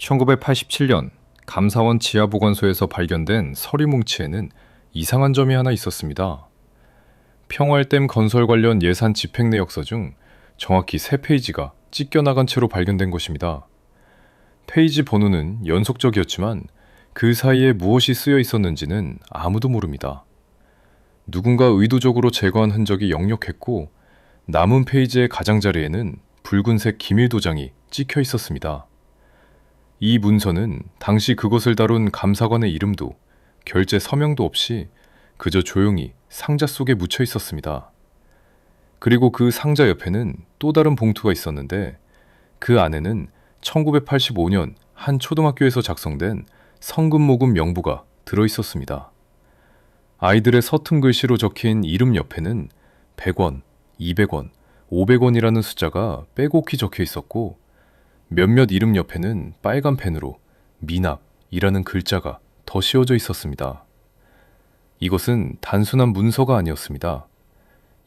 1987년 감사원 지하보관소에서 발견된 서류 뭉치에는 이상한 점이 하나 있었습니다. 평활댐 건설 관련 예산 집행 내역서 중 정확히 3페이지가 찢겨나간 채로 발견된 것입니다. 페이지 번호는 연속적이었지만 그 사이에 무엇이 쓰여 있었는지는 아무도 모릅니다. 누군가 의도적으로 제거한 흔적이 역력했고 남은 페이지의 가장자리에는 붉은색 기밀 도장이 찍혀 있었습니다. 이 문서는 당시 그것을 다룬 감사관의 이름도 결제 서명도 없이 그저 조용히 상자 속에 묻혀 있었습니다. 그리고 그 상자 옆에는 또 다른 봉투가 있었는데 그 안에는 1985년 한 초등학교에서 작성된 성금모금 명부가 들어 있었습니다. 아이들의 서툰 글씨로 적힌 이름 옆에는 100원, 200원, 500원이라는 숫자가 빼곡히 적혀 있었고 몇몇 이름 옆에는 빨간 펜으로 미납이라는 글자가 더 씌워져 있었습니다. 이것은 단순한 문서가 아니었습니다.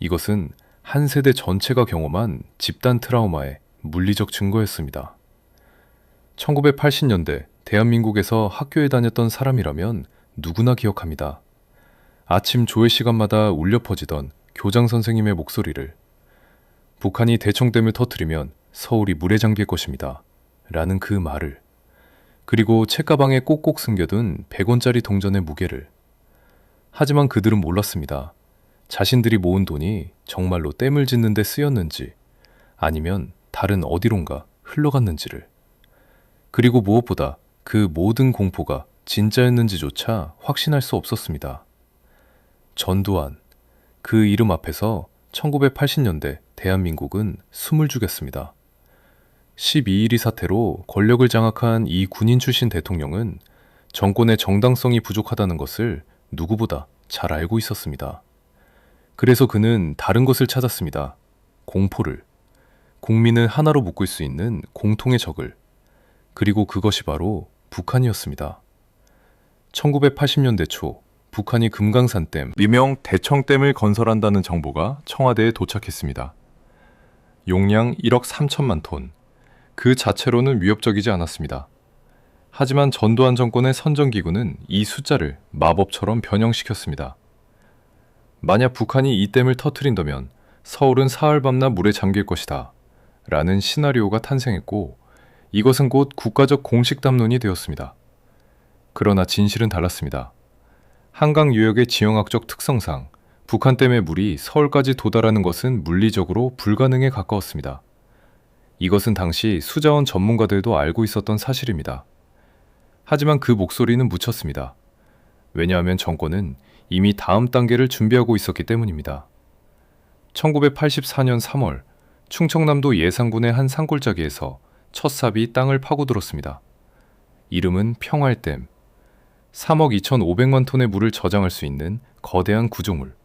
이것은 한 세대 전체가 경험한 집단 트라우마의 물리적 증거였습니다. 1980년대 대한민국에서 학교에 다녔던 사람이라면 누구나 기억합니다. 아침 조회 시간마다 울려 퍼지던 교장 선생님의 목소리를 북한이 대청댐을 터뜨리면 서울이 물에 잠길 것입니다. 라는 그 말을, 그리고 책가방에 꼭꼭 숨겨둔 100원짜리 동전의 무게를. 하지만 그들은 몰랐습니다. 자신들이 모은 돈이 정말로 댐을 짓는 데 쓰였는지 아니면 다른 어디론가 흘러갔는지를. 그리고 무엇보다 그 모든 공포가 진짜였는지조차 확신할 수 없었습니다. 전두환, 그 이름 앞에서 1980년대 대한민국은 숨을 죽였습니다. 12.12 사태로 권력을 장악한 이 군인 출신 대통령은 정권의 정당성이 부족하다는 것을 누구보다 잘 알고 있었습니다. 그래서 그는 다른 것을 찾았습니다. 공포를. 국민을 하나로 묶을 수 있는 공통의 적을. 그리고 그것이 바로 북한이었습니다. 1980년대 초 북한이 금강산댐, 일명 대청댐을 건설한다는 정보가 청와대에 도착했습니다. 용량 1억 3천만 톤. 그 자체로는 위협적이지 않았습니다. 하지만 전두환 정권의 선정기구는 이 숫자를 마법처럼 변형시켰습니다. 만약 북한이 이 댐을 터뜨린다면 서울은 사흘 밤낮 물에 잠길 것이다 라는 시나리오가 탄생했고 이것은 곧 국가적 공식 담론이 되었습니다. 그러나 진실은 달랐습니다. 한강 유역의 지형학적 특성상 북한댐의 물이 서울까지 도달하는 것은 물리적으로 불가능에 가까웠습니다. 이것은 당시 수자원 전문가들도 알고 있었던 사실입니다. 하지만 그 목소리는 묻혔습니다. 왜냐하면 정권은 이미 다음 단계를 준비하고 있었기 때문입니다. 1984년 3월 충청남도 예산군의 한 산골짜기에서 첫 삽이 땅을 파고들었습니다. 이름은 평활댐. 3억 2,500만 톤의 물을 저장할 수 있는 거대한 구조물.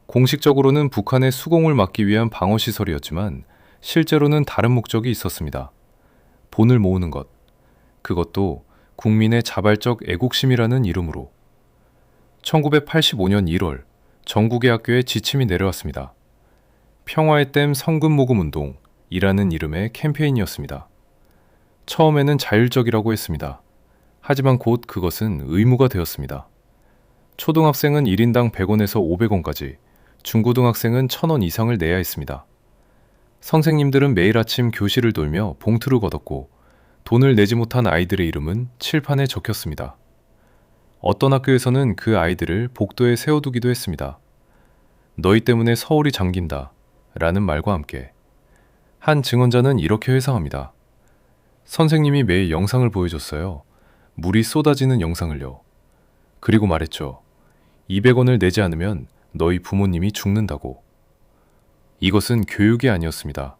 공식적으로는 북한의 수공을 막기 위한 방어시설이었지만 실제로는 다른 목적이 있었습니다. 본을 모으는 것. 그것도 국민의 자발적 애국심이라는 이름으로. 1985년 1월 전국의 학교에 지침이 내려왔습니다. 평화의 댐 성금모금운동이라는 이름의 캠페인이었습니다. 처음에는 자율적이라고 했습니다. 하지만 곧 그것은 의무가 되었습니다. 초등학생은 1인당 100원에서 500원까지, 중고등학생은 1,000원 이상을 내야 했습니다. 선생님들은 매일 아침 교실을 돌며 봉투를 걷었고 돈을 내지 못한 아이들의 이름은 칠판에 적혔습니다. 어떤 학교에서는 그 아이들을 복도에 세워두기도 했습니다. 너희 때문에 서울이 잠긴다 라는 말과 함께. 한 증언자는 이렇게 회상합니다. 선생님이 매일 영상을 보여줬어요. 물이 쏟아지는 영상을요. 그리고 말했죠. 200원을 내지 않으면 너희 부모님이 죽는다고. 이것은 교육이 아니었습니다.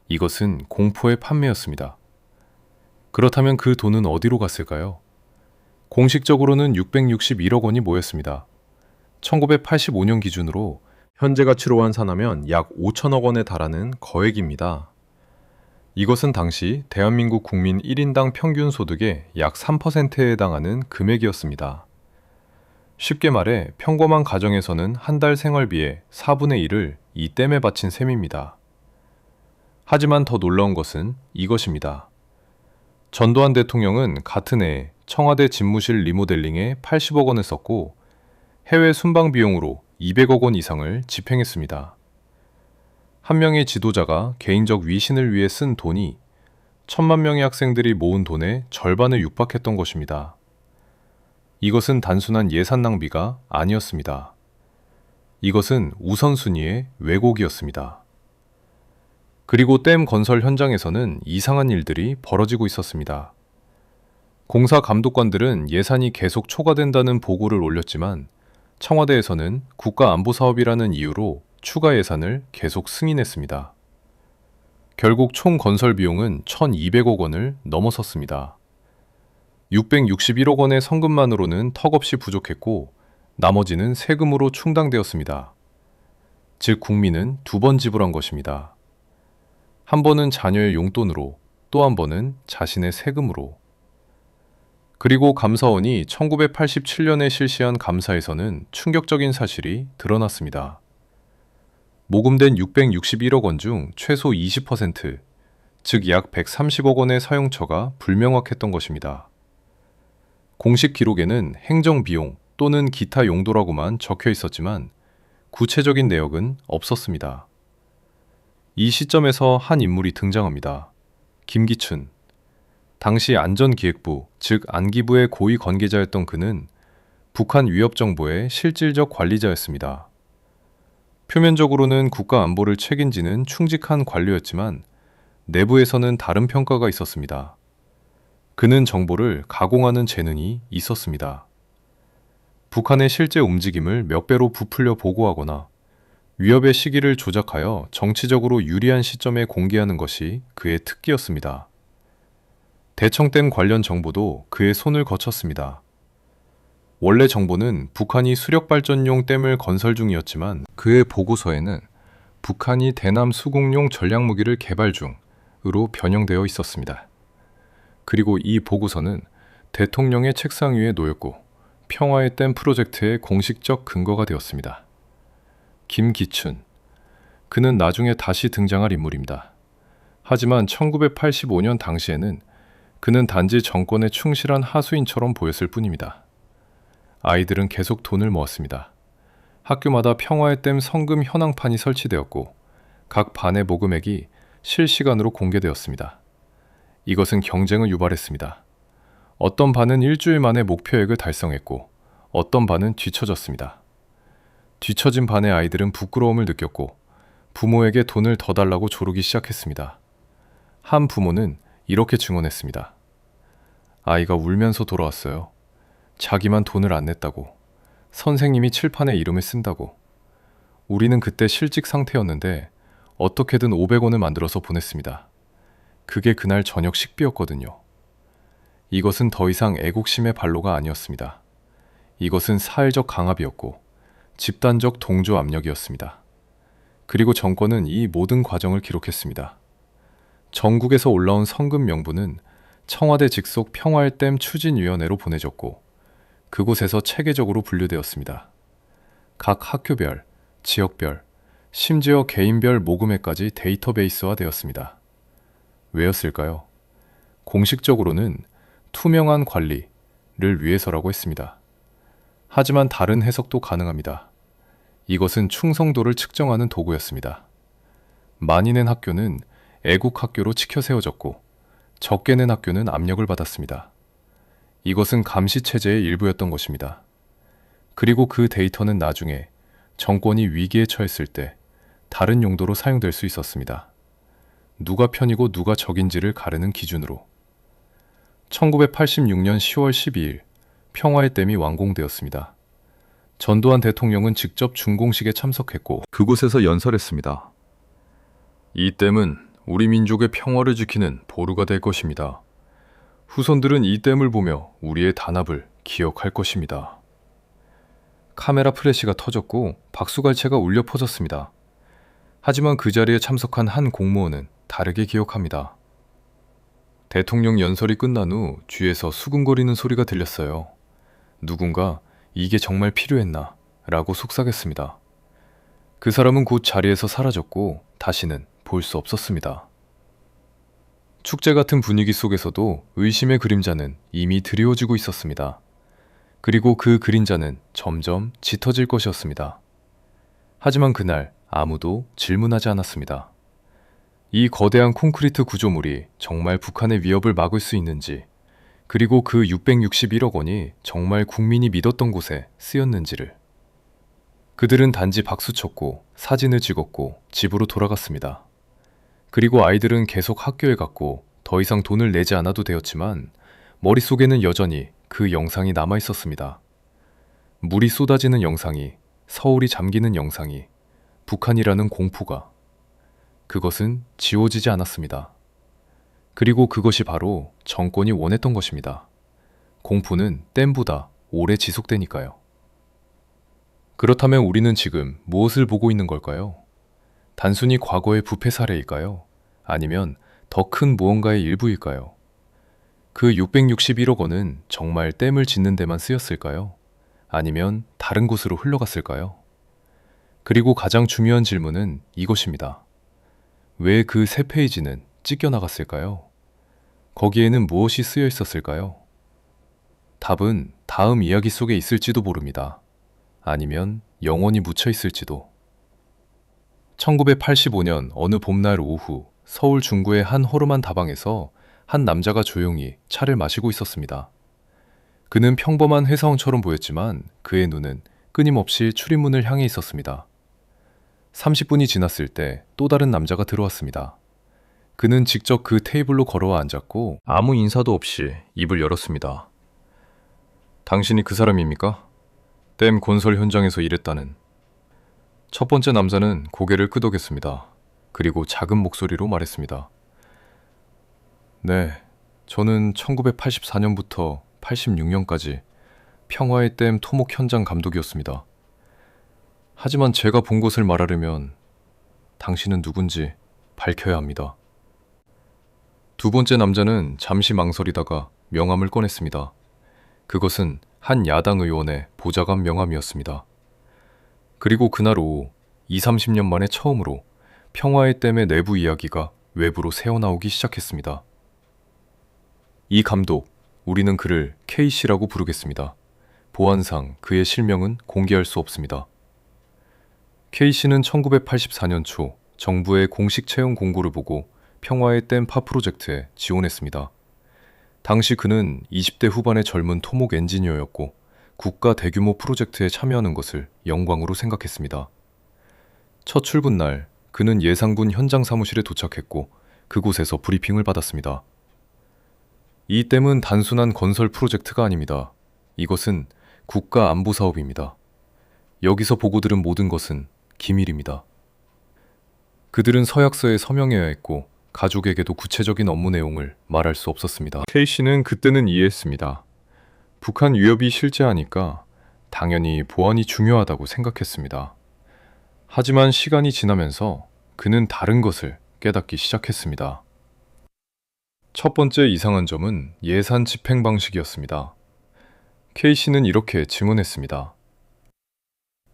이것은 공포의 판매였습니다. 그렇다면 그 돈은 어디로 갔을까요? 공식적으로는 661억 원이 모였습니다. 1985년 기준으로 현재 가치로 환산하면 약 5천억 원에 달하는 거액입니다. 이것은 당시 대한민국 국민 1인당 평균 소득의 약 3%에 해당하는 금액이었습니다. 쉽게 말해 평범한 가정에서는 한 달 생활비의 4분의 1을 이 댐에 바친 셈입니다. 하지만 더 놀라운 것은 이것입니다. 전두환 대통령은 같은 해 청와대 집무실 리모델링에 80억 원을 썼고 해외 순방 비용으로 200억 원 이상을 집행했습니다. 한 명의 지도자가 개인적 위신을 위해 쓴 돈이 1,000만 명의 학생들이 모은 돈의 절반에 육박했던 것입니다. 이것은 단순한 예산 낭비가 아니었습니다. 이것은 우선순위의 왜곡이었습니다. 그리고 댐 건설 현장에서는 이상한 일들이 벌어지고 있었습니다. 공사 감독관들은 예산이 계속 초과된다는 보고를 올렸지만 청와대에서는 국가안보사업이라는 이유로 추가 예산을 계속 승인했습니다. 결국 총 건설 비용은 1,200억 원을 넘어섰습니다. 661억 원의 성금만으로는 턱없이 부족했고 나머지는 세금으로 충당되었습니다. 즉 국민은 두 번 지불한 것입니다. 한 번은 자녀의 용돈으로, 또 한 번은 자신의 세금으로. 그리고 감사원이 1987년에 실시한 감사에서는 충격적인 사실이 드러났습니다. 모금된 661억 원 중 최소 20%, 즉 약 130억 원의 사용처가 불명확했던 것입니다. 공식 기록에는 행정비용 또는 기타 용도라고만 적혀 있었지만 구체적인 내역은 없었습니다. 이 시점에서 한 인물이 등장합니다. 김기춘. 당시 안전기획부, 즉 안기부의 고위 관계자였던 그는 북한 위협정보의 실질적 관리자였습니다. 표면적으로는 국가 안보를 책임지는 충직한 관료였지만 내부에서는 다른 평가가 있었습니다. 그는 정보를 가공하는 재능이 있었습니다. 북한의 실제 움직임을 몇 배로 부풀려 보고하거나 위협의 시기를 조작하여 정치적으로 유리한 시점에 공개하는 것이 그의 특기였습니다. 대청댐 관련 정보도 그의 손을 거쳤습니다. 원래 정보는 북한이 수력발전용 댐을 건설 중이었지만 그의 보고서에는 북한이 대남 수공용 전략무기를 개발 중으로 변형되어 있었습니다. 그리고 이 보고서는 대통령의 책상 위에 놓였고 평화의 댐 프로젝트의 공식적 근거가 되었습니다. 김기춘. 그는 나중에 다시 등장할 인물입니다. 하지만 1985년 당시에는 그는 단지 정권에 충실한 하수인처럼 보였을 뿐입니다. 아이들은 계속 돈을 모았습니다. 학교마다 평화의 댐 성금 현황판이 설치되었고 각 반의 모금액이 실시간으로 공개되었습니다. 이것은 경쟁을 유발했습니다. 어떤 반은 일주일 만에 목표액을 달성했고 어떤 반은 뒤처졌습니다. 뒤처진 반의 아이들은 부끄러움을 느꼈고 부모에게 돈을 더 달라고 조르기 시작했습니다. 한 부모는 이렇게 증언했습니다. 아이가 울면서 돌아왔어요. 자기만 돈을 안 냈다고. 선생님이 칠판에 이름을 쓴다고. 우리는 그때 실직 상태였는데 어떻게든 500원을 만들어서 보냈습니다. 그게 그날 저녁 식비였거든요. 이것은 더 이상 애국심의 발로가 아니었습니다. 이것은 사회적 강압이었고 집단적 동조 압력이었습니다. 그리고 정권은 이 모든 과정을 기록했습니다. 전국에서 올라온 성금 명부는 청와대 직속 평화의 댐 추진위원회로 보내졌고 그곳에서 체계적으로 분류되었습니다. 각 학교별, 지역별, 심지어 개인별 모금액까지 데이터베이스화 되었습니다. 왜였을까요? 공식적으로는 투명한 관리를 위해서라고 했습니다. 하지만 다른 해석도 가능합니다. 이것은 충성도를 측정하는 도구였습니다. 많이 낸 학교는 애국 학교로 치켜 세워졌고 적게 낸 학교는 압력을 받았습니다. 이것은 감시체제의 일부였던 것입니다. 그리고 그 데이터는 나중에 정권이 위기에 처했을 때 다른 용도로 사용될 수 있었습니다. 누가 편이고 누가 적인지를 가르는 기준으로. 1986년 10월 12일 평화의 댐이 완공되었습니다. 전두환 대통령은 직접 준공식에 참석했고 그곳에서 연설했습니다. 이 댐은 우리 민족의 평화를 지키는 보루가 될 것입니다. 후손들은 이 댐을 보며 우리의 단합을 기억할 것입니다. 카메라 플래시가 터졌고 박수갈채가 울려 퍼졌습니다. 하지만 그 자리에 참석한 한 공무원은 다르게 기억합니다. 대통령 연설이 끝난 후 뒤에서 수근거리는 소리가 들렸어요. 누군가 이게 정말 필요했나? 라고 속삭였습니다. 그 사람은 곧 자리에서 사라졌고 다시는 볼 수 없었습니다. 축제 같은 분위기 속에서도 의심의 그림자는 이미 드리워지고 있었습니다. 그리고 그 그림자는 점점 짙어질 것이었습니다. 하지만 그날 아무도 질문하지 않았습니다. 이 거대한 콘크리트 구조물이 정말 북한의 위협을 막을 수 있는지, 그리고 그 661억 원이 정말 국민이 믿었던 곳에 쓰였는지를. 그들은 단지 박수쳤고 사진을 찍었고 집으로 돌아갔습니다. 그리고 아이들은 계속 학교에 갔고 더 이상 돈을 내지 않아도 되었지만 머릿속에는 여전히 그 영상이 남아 있었습니다. 물이 쏟아지는 영상이, 서울이 잠기는 영상이, 북한이라는 공포가. 그것은 지워지지 않았습니다. 그리고 그것이 바로 정권이 원했던 것입니다. 공포는 댐보다 오래 지속되니까요. 그렇다면 우리는 지금 무엇을 보고 있는 걸까요? 단순히 과거의 부패 사례일까요? 아니면 더 큰 무언가의 일부일까요? 그 661억 원은 정말 댐을 짓는 데만 쓰였을까요? 아니면 다른 곳으로 흘러갔을까요? 그리고 가장 중요한 질문은 이것입니다. 왜 그 세 페이지는 찢겨나갔을까요? 거기에는 무엇이 쓰여 있었을까요? 답은 다음 이야기 속에 있을지도 모릅니다. 아니면 영원히 묻혀 있을지도. 1985년 어느 봄날 오후 서울 중구의 한 허름한 다방에서 한 남자가 조용히 차를 마시고 있었습니다. 그는 평범한 회사원처럼 보였지만 그의 눈은 끊임없이 출입문을 향해 있었습니다. 30분이 지났을 때 또 다른 남자가 들어왔습니다. 그는 직접 그 테이블로 걸어와 앉았고 아무 인사도 없이 입을 열었습니다. 당신이 그 사람입니까? 댐 건설 현장에서 일했다는. 첫 번째 남자는 고개를 끄덕였습니다. 그리고 작은 목소리로 말했습니다. 네, 저는 1984년부터 86년까지 평화의 댐 토목 현장 감독이었습니다. 하지만 제가 본 것을 말하려면 당신은 누군지 밝혀야 합니다. 두 번째 남자는 잠시 망설이다가 명함을 꺼냈습니다. 그것은 한 야당 의원의 보좌관 명함이었습니다. 그리고 그날 오후 20-30년 만에 처음으로 평화의 댐의 내부 이야기가 외부로 새어나오기 시작했습니다. 이 감독, 우리는 그를 K씨라고 부르겠습니다. 보안상 그의 실명은 공개할 수 없습니다. K씨는 1984년 초 정부의 공식 채용 공고를 보고 평화의 댐 파 프로젝트에 지원했습니다. 당시 그는 20대 후반의 젊은 토목 엔지니어였고 국가 대규모 프로젝트에 참여하는 것을 영광으로 생각했습니다. 첫 출근 날 그는 예상군 현장 사무실에 도착했고 그곳에서 브리핑을 받았습니다. 이 댐은 단순한 건설 프로젝트가 아닙니다. 이것은 국가 안보 사업입니다. 여기서 보고 들은 모든 것은 기밀입니다. 그들은 서약서에 서명해야 했고 가족에게도 구체적인 업무 내용을 말할 수 없었습니다. K씨는 그때는 이해했습니다. 북한 위협이 실제하니까 당연히 보안이 중요하다고 생각했습니다. 하지만 시간이 지나면서 그는 다른 것을 깨닫기 시작했습니다. 첫 번째 이상한 점은 예산 집행 방식이었습니다. K씨는 이렇게 증언했습니다.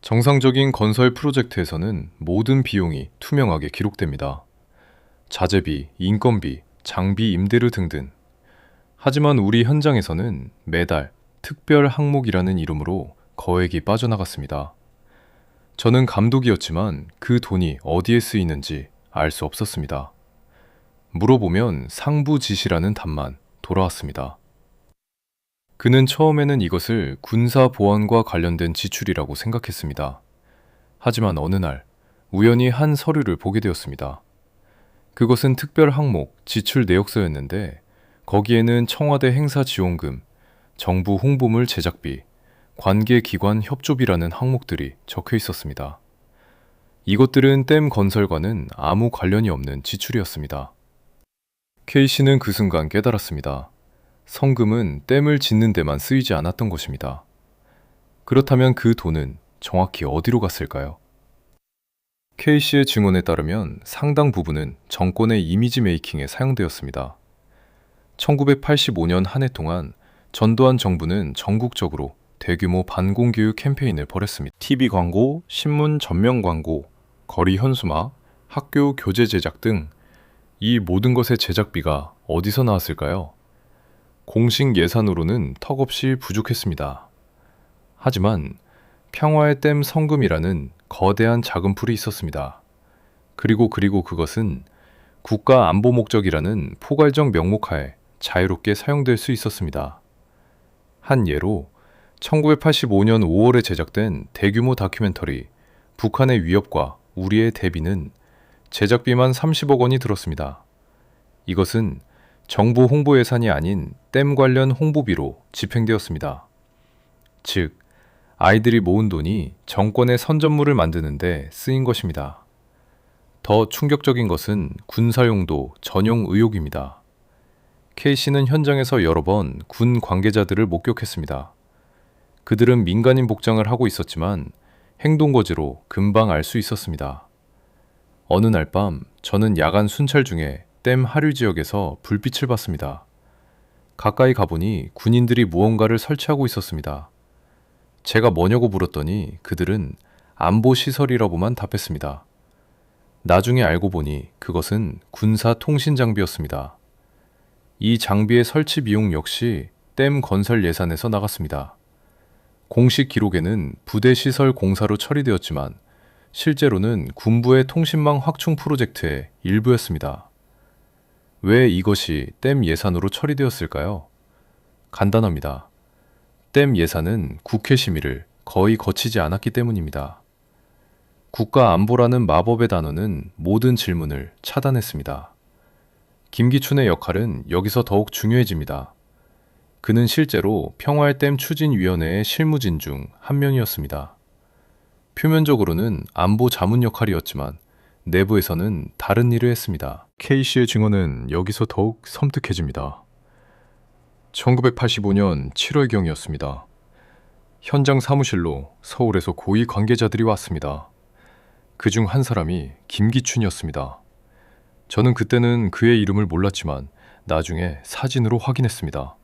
정상적인 건설 프로젝트에서는 모든 비용이 투명하게 기록됩니다. 자재비, 인건비, 장비 임대료 등등. 하지만 우리 현장에서는 매달 특별 항목이라는 이름으로 거액이 빠져나갔습니다. 저는 감독이었지만 그 돈이 어디에 쓰이는지 알 수 없었습니다. 물어보면 상부 지시라는 답만 돌아왔습니다. 그는 처음에는 이것을 군사 보안과 관련된 지출이라고 생각했습니다. 하지만 어느 날 우연히 한 서류를 보게 되었습니다. 그것은 특별 항목 지출 내역서였는데 거기에는 청와대 행사 지원금, 정부 홍보물 제작비, 관계기관 협조비라는 항목들이 적혀 있었습니다. 이것들은 댐 건설과는 아무 관련이 없는 지출이었습니다. K씨는 그 순간 깨달았습니다. 성금은 댐을 짓는 데만 쓰이지 않았던 것입니다. 그렇다면 그 돈은 정확히 어디로 갔을까요? K씨의 증언에 따르면 상당 부분은 정권의 이미지 메이킹에 사용되었습니다. 1985년 한 해 동안 전두환 정부는 전국적으로 대규모 반공교육 캠페인을 벌였습니다. TV 광고, 신문 전면 광고, 거리 현수막, 학교 교재 제작 등 이 모든 것의 제작비가 어디서 나왔을까요? 공식 예산으로는 턱없이 부족했습니다. 하지만 평화의 댐 성금이라는 거대한 자금풀이 있었습니다. 그리고 그것은 국가 안보 목적이라는 포괄적 명목하에 자유롭게 사용될 수 있었습니다. 한 예로 1985년 5월에 제작된 대규모 다큐멘터리 북한의 위협과 우리의 대비는 제작비만 30억 원이 들었습니다. 이것은 정부 홍보 예산이 아닌 댐 관련 홍보비로 집행되었습니다. 즉, 아이들이 모은 돈이 정권의 선전물을 만드는데 쓰인 것입니다. 더 충격적인 것은 군사용도 전용 의혹입니다. K씨는 현장에서 여러 번 군 관계자들을 목격했습니다. 그들은 민간인 복장을 하고 있었지만 행동거지로 금방 알 수 있었습니다. 어느 날 밤 저는 야간 순찰 중에 댐 하류 지역에서 불빛을 봤습니다. 가까이 가보니 군인들이 무언가를 설치하고 있었습니다. 제가 뭐냐고 물었더니 그들은 안보시설이라고만 답했습니다. 나중에 알고 보니 그것은 군사 통신 장비였습니다. 이 장비의 설치 비용 역시 댐 건설 예산에서 나갔습니다. 공식 기록에는 부대 시설 공사로 처리되었지만 실제로는 군부의 통신망 확충 프로젝트의 일부였습니다. 왜 이것이 댐 예산으로 처리되었을까요? 간단합니다. 댐 예산은 국회 심의를 거의 거치지 않았기 때문입니다. 국가안보라는 마법의 단어는 모든 질문을 차단했습니다. 김기춘의 역할은 여기서 더욱 중요해집니다. 그는 실제로 평화의 댐 추진위원회의 실무진 중 한 명이었습니다. 표면적으로는 안보 자문 역할이었지만 내부에서는 다른 일을 했습니다. K씨의 증언은 여기서 더욱 섬뜩해집니다. 1985년 7월경이었습니다. 현장 사무실로 서울에서 고위 관계자들이 왔습니다. 그중 한 사람이 김기춘이었습니다. 저는 그때는 그의 이름을 몰랐지만 나중에 사진으로 확인했습니다.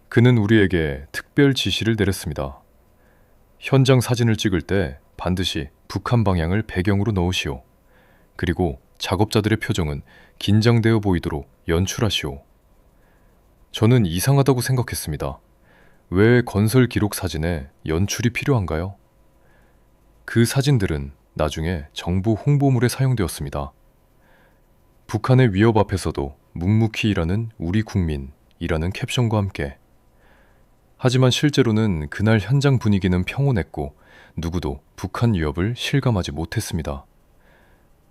그는 우리에게 특별 지시를 내렸습니다. 현장 사진을 찍을 때 반드시 북한 방향을 배경으로 넣으시오. 그리고 작업자들의 표정은 긴장되어 보이도록 연출하시오. 저는 이상하다고 생각했습니다. 왜 건설 기록 사진에 연출이 필요한가요? 그 사진들은 나중에 정부 홍보물에 사용되었습니다. 북한의 위협 앞에서도 묵묵히 일하는 우리 국민이라는 캡션과 함께. 하지만 실제로는 그날 현장 분위기는 평온했고 누구도 북한 위협을 실감하지 못했습니다.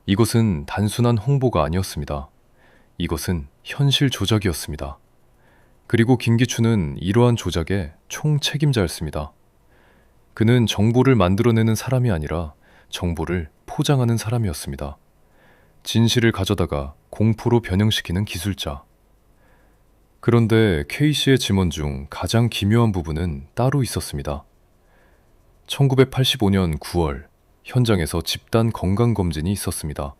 이것은 단순한 홍보가 아니었습니다. 이것은 현실 조작이었습니다. 그리고 김기춘은 이러한 조작의 총책임자였습니다. 그는 정보를 만들어내는 사람이 아니라 정보를 포장하는 사람이었습니다. 진실을 가져다가 공포로 변형시키는 기술자. 그런데 K씨의 증언 중 가장 기묘한 부분은 따로 있었습니다. 1985년 9월 현장에서 집단 건강검진이 있었습니다.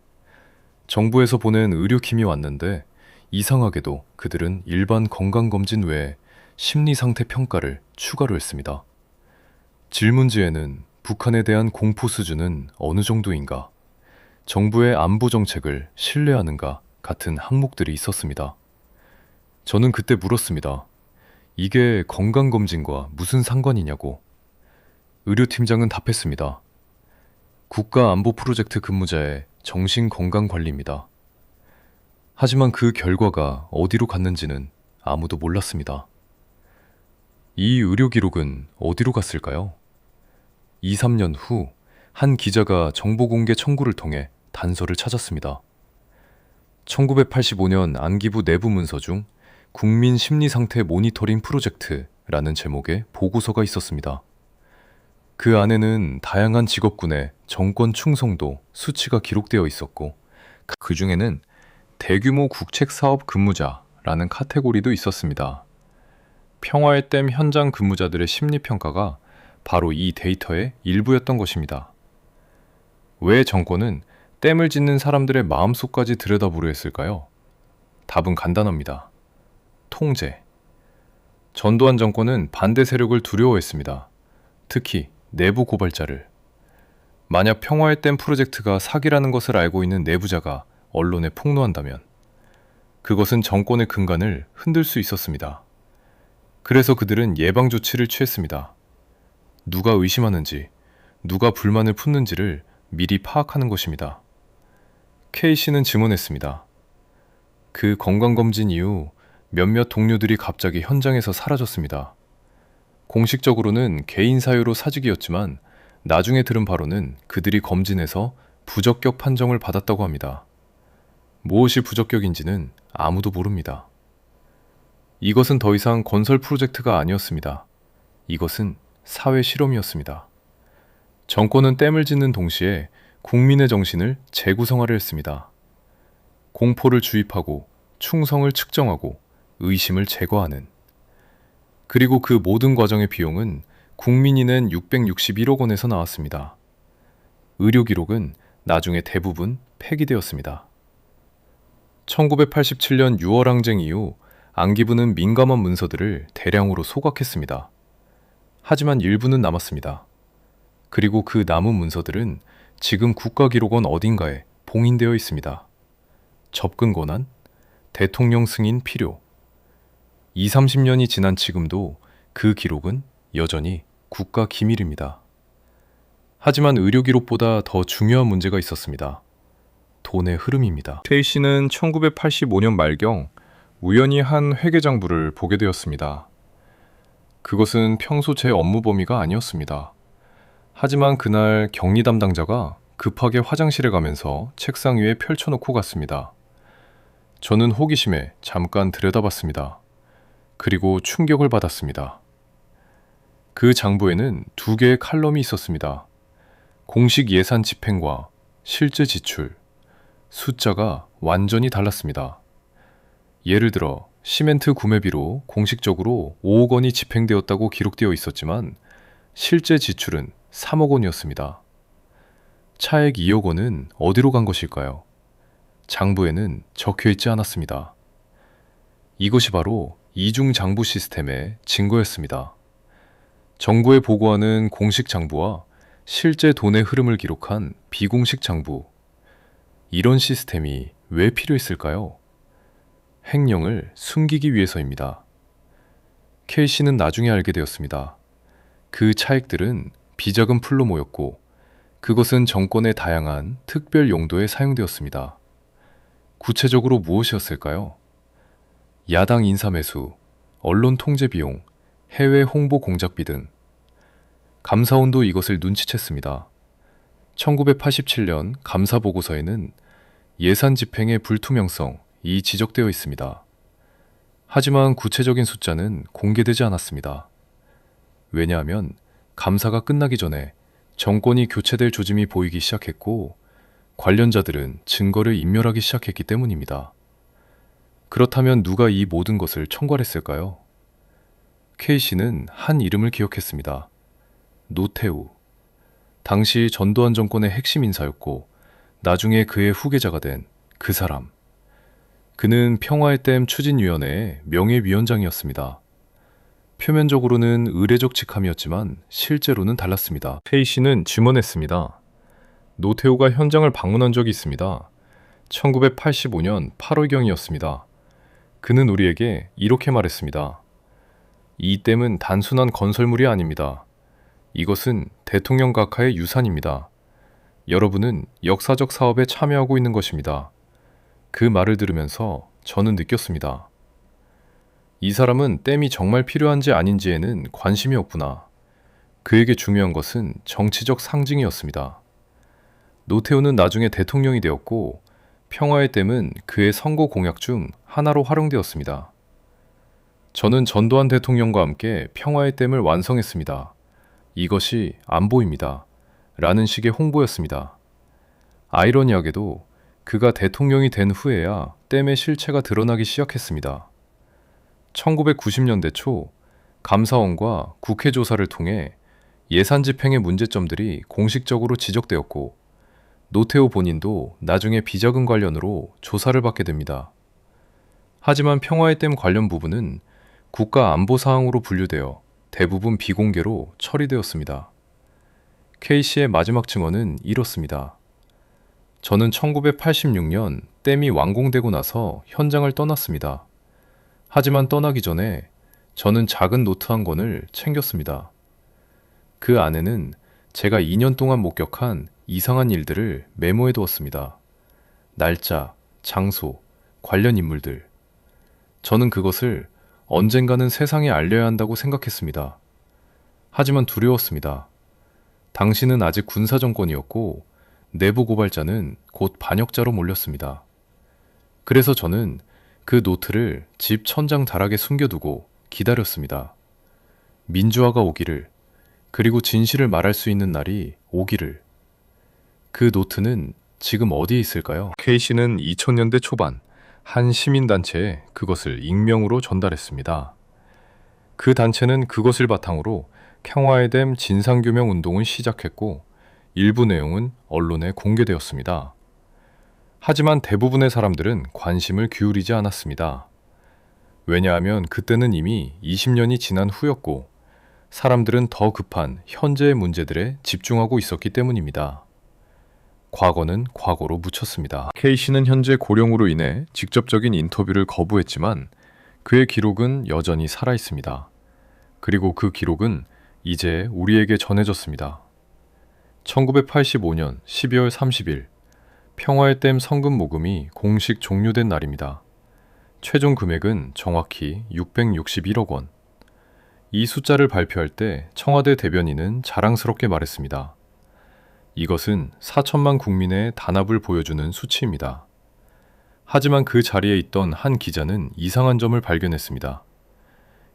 정부에서 보낸 의료팀이 왔는데 이상하게도 그들은 일반 건강검진 외에 심리상태 평가를 추가로 했습니다. 질문지에는 북한에 대한 공포 수준은 어느 정도인가, 정부의 안보 정책을 신뢰하는가 같은 항목들이 있었습니다. 저는 그때 물었습니다. 이게 건강검진과 무슨 상관이냐고. 의료팀장은 답했습니다. 국가안보 프로젝트 근무자의 정신건강관리입니다. 하지만 그 결과가 어디로 갔는지는 아무도 몰랐습니다. 이 의료 기록은 어디로 갔을까요? 2, 3년 후 한 기자가 정보공개 청구를 통해 단서를 찾았습니다. 1985년 안기부 내부 문서 중 국민 심리상태 모니터링 프로젝트라는 제목의 보고서가 있었습니다. 그 안에는 다양한 직업군의 정권 충성도 수치가 기록되어 있었고 그 중에는 대규모 국책사업 근무자라는 카테고리도 있었습니다. 평화의 댐 현장 근무자들의 심리평가가 바로 이 데이터의 일부였던 것입니다. 왜 정권은 댐을 짓는 사람들의 마음속까지 들여다보려 했을까요? 답은 간단합니다. 통제. 전두환 정권은 반대 세력을 두려워했습니다. 특히 내부 고발자를. 만약 평화의 댐 프로젝트가 사기라는 것을 알고 있는 내부자가 언론에 폭로한다면 그것은 정권의 근간을 흔들 수 있었습니다. 그래서 그들은 예방 조치를 취했습니다. 누가 의심하는지, 누가 불만을 품는지를 미리 파악하는 것입니다. K씨는 증언했습니다. 그 건강검진 이후 몇몇 동료들이 갑자기 현장에서 사라졌습니다. 공식적으로는 개인 사유로 사직이었지만 나중에 들은 바로는 그들이 검진해서 부적격 판정을 받았다고 합니다. 무엇이 부적격인지는 아무도 모릅니다. 이것은 더 이상 건설 프로젝트가 아니었습니다. 이것은 사회 실험이었습니다. 정권은 댐을 짓는 동시에 국민의 정신을 재구성하려 했습니다. 공포를 주입하고 충성을 측정하고 의심을 제거하는. 그리고 그 모든 과정의 비용은 국민이 낸 661억 원에서 나왔습니다. 의료 기록은 나중에 대부분 폐기되었습니다. 1987년 6월 항쟁 이후 안기부는 민감한 문서들을 대량으로 소각했습니다. 하지만 일부는 남았습니다. 그리고 그 남은 문서들은 지금 국가기록원 어딘가에 봉인되어 있습니다. 접근 권한, 대통령 승인 필요. 20, 30년이 지난 지금도 그 기록은 여전히 국가 기밀입니다. 하지만 의료 기록보다 더 중요한 문제가 있었습니다. 돈의 흐름입니다. K씨는 1985년 말경 우연히 한 회계장부를 보게 되었습니다. 그것은 평소 제 업무 범위가 아니었습니다. 하지만 그날 격리 담당자가 급하게 화장실에 가면서 책상 위에 펼쳐놓고 갔습니다. 저는 호기심에 잠깐 들여다봤습니다. 그리고 충격을 받았습니다. 그 장부에는 두 개의 칼럼이 있었습니다. 공식 예산 집행과 실제 지출, 숫자가 완전히 달랐습니다. 예를 들어 시멘트 구매비로 공식적으로 5억 원이 집행되었다고 기록되어 있었지만 실제 지출은 3억 원이었습니다. 차액 2억 원은 어디로 간 것일까요? 장부에는 적혀 있지 않았습니다. 이것이 바로 이중 장부 시스템의 증거였습니다. 정부에 보고하는 공식 장부와 실제 돈의 흐름을 기록한 비공식 장부. 이런 시스템이 왜 필요했을까요? 횡령을 숨기기 위해서입니다. K씨는 나중에 알게 되었습니다. 그 차액들은 비자금 풀로 모였고 그것은 정권의 다양한 특별 용도에 사용되었습니다. 구체적으로 무엇이었을까요? 야당 인사매수, 언론 통제 비용, 해외 홍보 공작비 등. 감사원도 이것을 눈치챘습니다. 1987년 감사보고서에는 예산 집행의 불투명성이 지적되어 있습니다. 하지만 구체적인 숫자는 공개되지 않았습니다. 왜냐하면 감사가 끝나기 전에 정권이 교체될 조짐이 보이기 시작했고 관련자들은 증거를 인멸하기 시작했기 때문입니다. 그렇다면 누가 이 모든 것을 총괄했을까요? K씨는 한 이름을 기억했습니다. 노태우. 당시 전두환 정권의 핵심 인사였고 나중에 그의 후계자가 된 그 사람. 그는 평화의 댐 추진위원회의 명예위원장이었습니다. 표면적으로는 의례적 직함이었지만 실제로는 달랐습니다. K씨는 증언했습니다. 노태우가 현장을 방문한 적이 있습니다. 1985년 8월경이었습니다. 그는 우리에게 이렇게 말했습니다. 이 댐은 단순한 건설물이 아닙니다. 이것은 대통령 각하의 유산입니다. 여러분은 역사적 사업에 참여하고 있는 것입니다. 그 말을 들으면서 저는 느꼈습니다. 이 사람은 댐이 정말 필요한지 아닌지에는 관심이 없구나. 그에게 중요한 것은 정치적 상징이었습니다. 노태우는 나중에 대통령이 되었고 평화의 댐은 그의 선거 공약 중 하나로 활용되었습니다. 저는 전두환 대통령과 함께 평화의 댐을 완성했습니다. 이것이 안보입니다. 라는 식의 홍보였습니다. 아이러니하게도 그가 대통령이 된 후에야 댐의 실체가 드러나기 시작했습니다. 1990년대 초 감사원과 국회 조사를 통해 예산 집행의 문제점들이 공식적으로 지적되었고 노태우 본인도 나중에 비자금 관련으로 조사를 받게 됩니다. 하지만 평화의 댐 관련 부분은 국가 안보 사항으로 분류되어 대부분 비공개로 처리되었습니다. K씨의 마지막 증언은 이렇습니다. 저는 1986년 댐이 완공되고 나서 현장을 떠났습니다. 하지만 떠나기 전에 저는 작은 노트 한 권을 챙겼습니다. 그 안에는 제가 2년 동안 목격한 이상한 일들을 메모해 두었습니다. 날짜, 장소, 관련 인물들. 저는 그것을 언젠가는 세상에 알려야 한다고 생각했습니다. 하지만 두려웠습니다. 당시는 아직 군사정권이었고 내부 고발자는 곧 반역자로 몰렸습니다. 그래서 저는 그 노트를 집 천장 다락에 숨겨두고 기다렸습니다. 민주화가 오기를, 그리고 진실을 말할 수 있는 날이 오기를. 그 노트는 지금 어디에 있을까요? K씨는 2000년대 초반 한 시민단체에 그것을 익명으로 전달했습니다. 그 단체는 그것을 바탕으로 평화의 댐 진상규명 운동을 시작했고 일부 내용은 언론에 공개되었습니다. 하지만 대부분의 사람들은 관심을 기울이지 않았습니다. 왜냐하면 그때는 이미 20년이 지난 후였고 사람들은 더 급한 현재의 문제들에 집중하고 있었기 때문입니다. 과거는 과거로 묻혔습니다. K씨는 현재 고령으로 인해 직접적인 인터뷰를 거부했지만 그의 기록은 여전히 살아있습니다. 그리고 그 기록은 이제 우리에게 전해졌습니다. 1985년 12월 30일 평화의 댐 성금 모금이 공식 종료된 날입니다. 최종 금액은 정확히 661억 원. 이 숫자를 발표할 때 청와대 대변인은 자랑스럽게 말했습니다. 이것은 4천만 국민의 단합을 보여주는 수치입니다. 하지만 그 자리에 있던 한 기자는 이상한 점을 발견했습니다.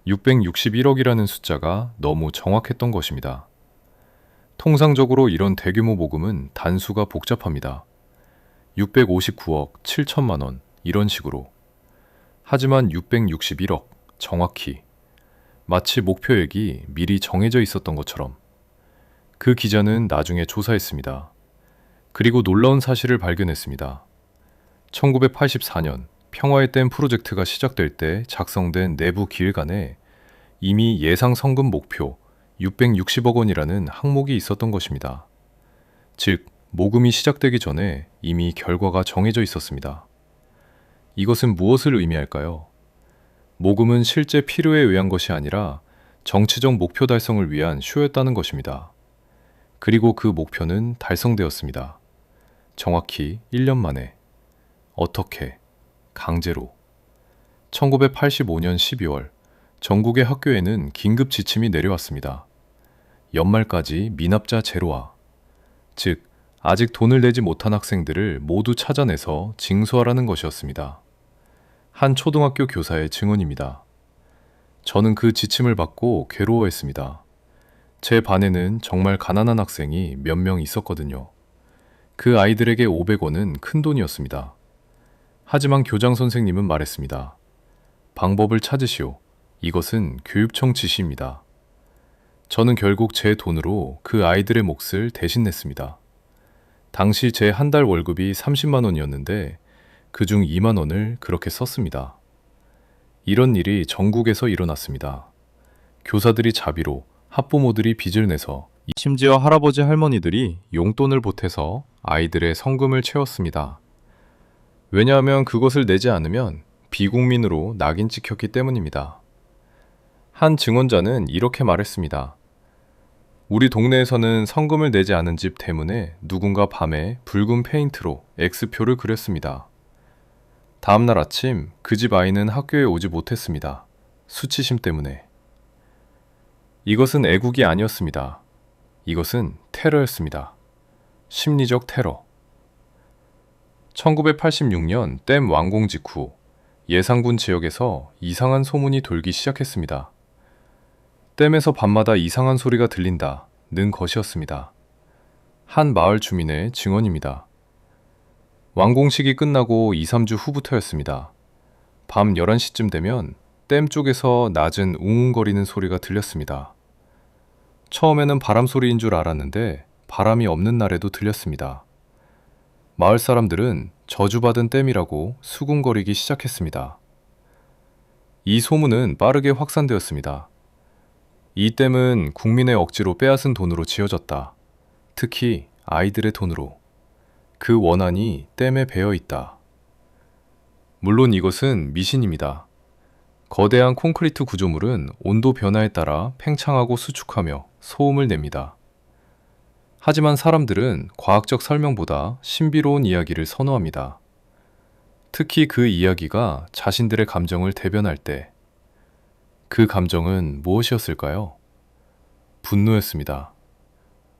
661억이라는 숫자가 너무 정확했던 것입니다. 통상적으로 이런 대규모 모금은 단수가 복잡합니다. 659억 7천만 원 이런 식으로. 하지만 661억 정확히. 마치 목표액이 미리 정해져 있었던 것처럼. 그 기자는 나중에 조사했습니다. 그리고 놀라운 사실을 발견했습니다. 1984년 평화의 댐 프로젝트가 시작될 때 작성된 내부 기획안에 이미 예상 성금 목표 660억 원이라는 항목이 있었던 것입니다. 즉, 모금이 시작되기 전에 이미 결과가 정해져 있었습니다. 이것은 무엇을 의미할까요? 모금은 실제 필요에 의한 것이 아니라 정치적 목표 달성을 위한 쇼였다는 것입니다. 그리고 그 목표는 달성되었습니다. 정확히 1년 만에. 어떻게? 강제로. 1985년 12월 전국의 학교에는 긴급 지침이 내려왔습니다. 연말까지 미납자 제로화. 즉, 아직 돈을 내지 못한 학생들을 모두 찾아내서 징수하라는 것이었습니다. 한 초등학교 교사의 증언입니다. 저는 그 지침을 받고 괴로워했습니다. 제 반에는 정말 가난한 학생이 몇 명 있었거든요. 그 아이들에게 500원은 큰 돈이었습니다. 하지만 교장 선생님은 말했습니다. 방법을 찾으시오. 이것은 교육청 지시입니다. 저는 결국 제 돈으로 그 아이들의 몫을 대신 냈습니다. 당시 제 한 달 월급이 30만 원이었는데 그중 2만 원을 그렇게 썼습니다. 이런 일이 전국에서 일어났습니다. 교사들이 자비로, 학부모들이 빚을 내서, 심지어 할아버지 할머니들이 용돈을 보태서 아이들의 성금을 채웠습니다. 왜냐하면 그것을 내지 않으면 비국민으로 낙인 찍혔기 때문입니다. 한 증언자는 이렇게 말했습니다. 우리 동네에서는 성금을 내지 않은 집 대문에 누군가 밤에 붉은 페인트로 X표를 그렸습니다. 다음날 아침 그 집 아이는 학교에 오지 못했습니다. 수치심 때문에. 이것은 애국이 아니었습니다. 이것은 테러였습니다. 심리적 테러. 1986년 댐 완공 직후 예산군 지역에서 이상한 소문이 돌기 시작했습니다. 댐에서 밤마다 이상한 소리가 들린다는 것이었습니다. 한 마을 주민의 증언입니다. 완공식이 끝나고 2, 3주 후부터였습니다. 밤 11시쯤 되면 댐 쪽에서 낮은 웅웅거리는 소리가 들렸습니다. 처음에는 바람 소리인 줄 알았는데 바람이 없는 날에도 들렸습니다. 마을 사람들은 저주받은 댐이라고 수군거리기 시작했습니다. 이 소문은 빠르게 확산되었습니다. 이 댐은 국민의 억지로 빼앗은 돈으로 지어졌다. 특히 아이들의 돈으로. 그 원한이 댐에 배어 있다. 물론 이것은 미신입니다. 거대한 콘크리트 구조물은 온도 변화에 따라 팽창하고 수축하며 소음을 냅니다. 하지만 사람들은 과학적 설명보다 신비로운 이야기를 선호합니다. 특히 그 이야기가 자신들의 감정을 대변할 때, 그 감정은 무엇이었을까요? 분노였습니다.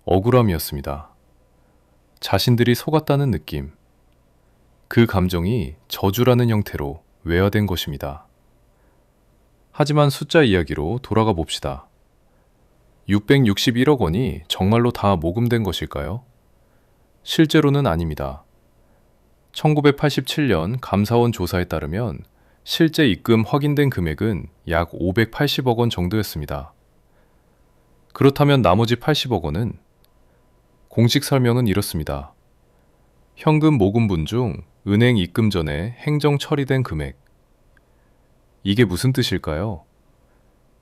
억울함이었습니다. 자신들이 속았다는 느낌. 그 감정이 저주라는 형태로 외화된 것입니다. 하지만 숫자 이야기로 돌아가 봅시다. 661억 원이 정말로 다 모금된 것일까요? 실제로는 아닙니다. 1987년 감사원 조사에 따르면 실제 입금 확인된 금액은 약 580억 원 정도였습니다. 그렇다면 나머지 80억 원은? 공식 설명은 이렇습니다. 현금 모금분 중 은행 입금 전에 행정 처리된 금액. 이게 무슨 뜻일까요?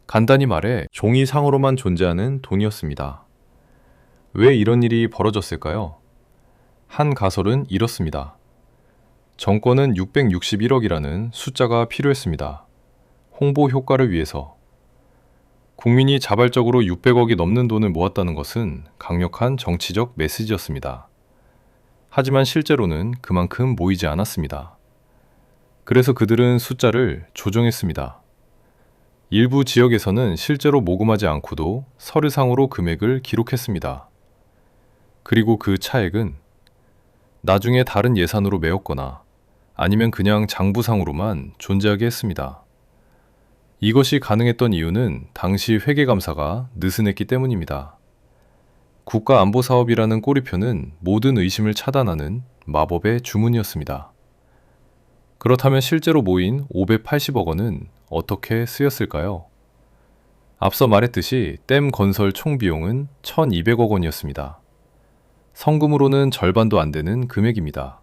간단히 말해 종이상으로만 존재하는 돈이었습니다. 왜 이런 일이 벌어졌을까요? 한 가설은 이렇습니다. 정권은 661억이라는 숫자가 필요했습니다. 홍보 효과를 위해서. 국민이 자발적으로 600억이 넘는 돈을 모았다는 것은 강력한 정치적 메시지였습니다. 하지만 실제로는 그만큼 모이지 않았습니다. 그래서 그들은 숫자를 조정했습니다. 일부 지역에서는 실제로 모금하지 않고도 서류상으로 금액을 기록했습니다. 그리고 그 차액은 나중에 다른 예산으로 메웠거나 아니면 그냥 장부상으로만 존재하게 했습니다. 이것이 가능했던 이유는 당시 회계감사가 느슨했기 때문입니다. 국가안보사업이라는 꼬리표는 모든 의심을 차단하는 마법의 주문이었습니다. 그렇다면 실제로 모인 580억 원은 어떻게 쓰였을까요? 앞서 말했듯이 댐 건설 총 비용은 1,200억 원이었습니다. 성금으로는 절반도 안 되는 금액입니다.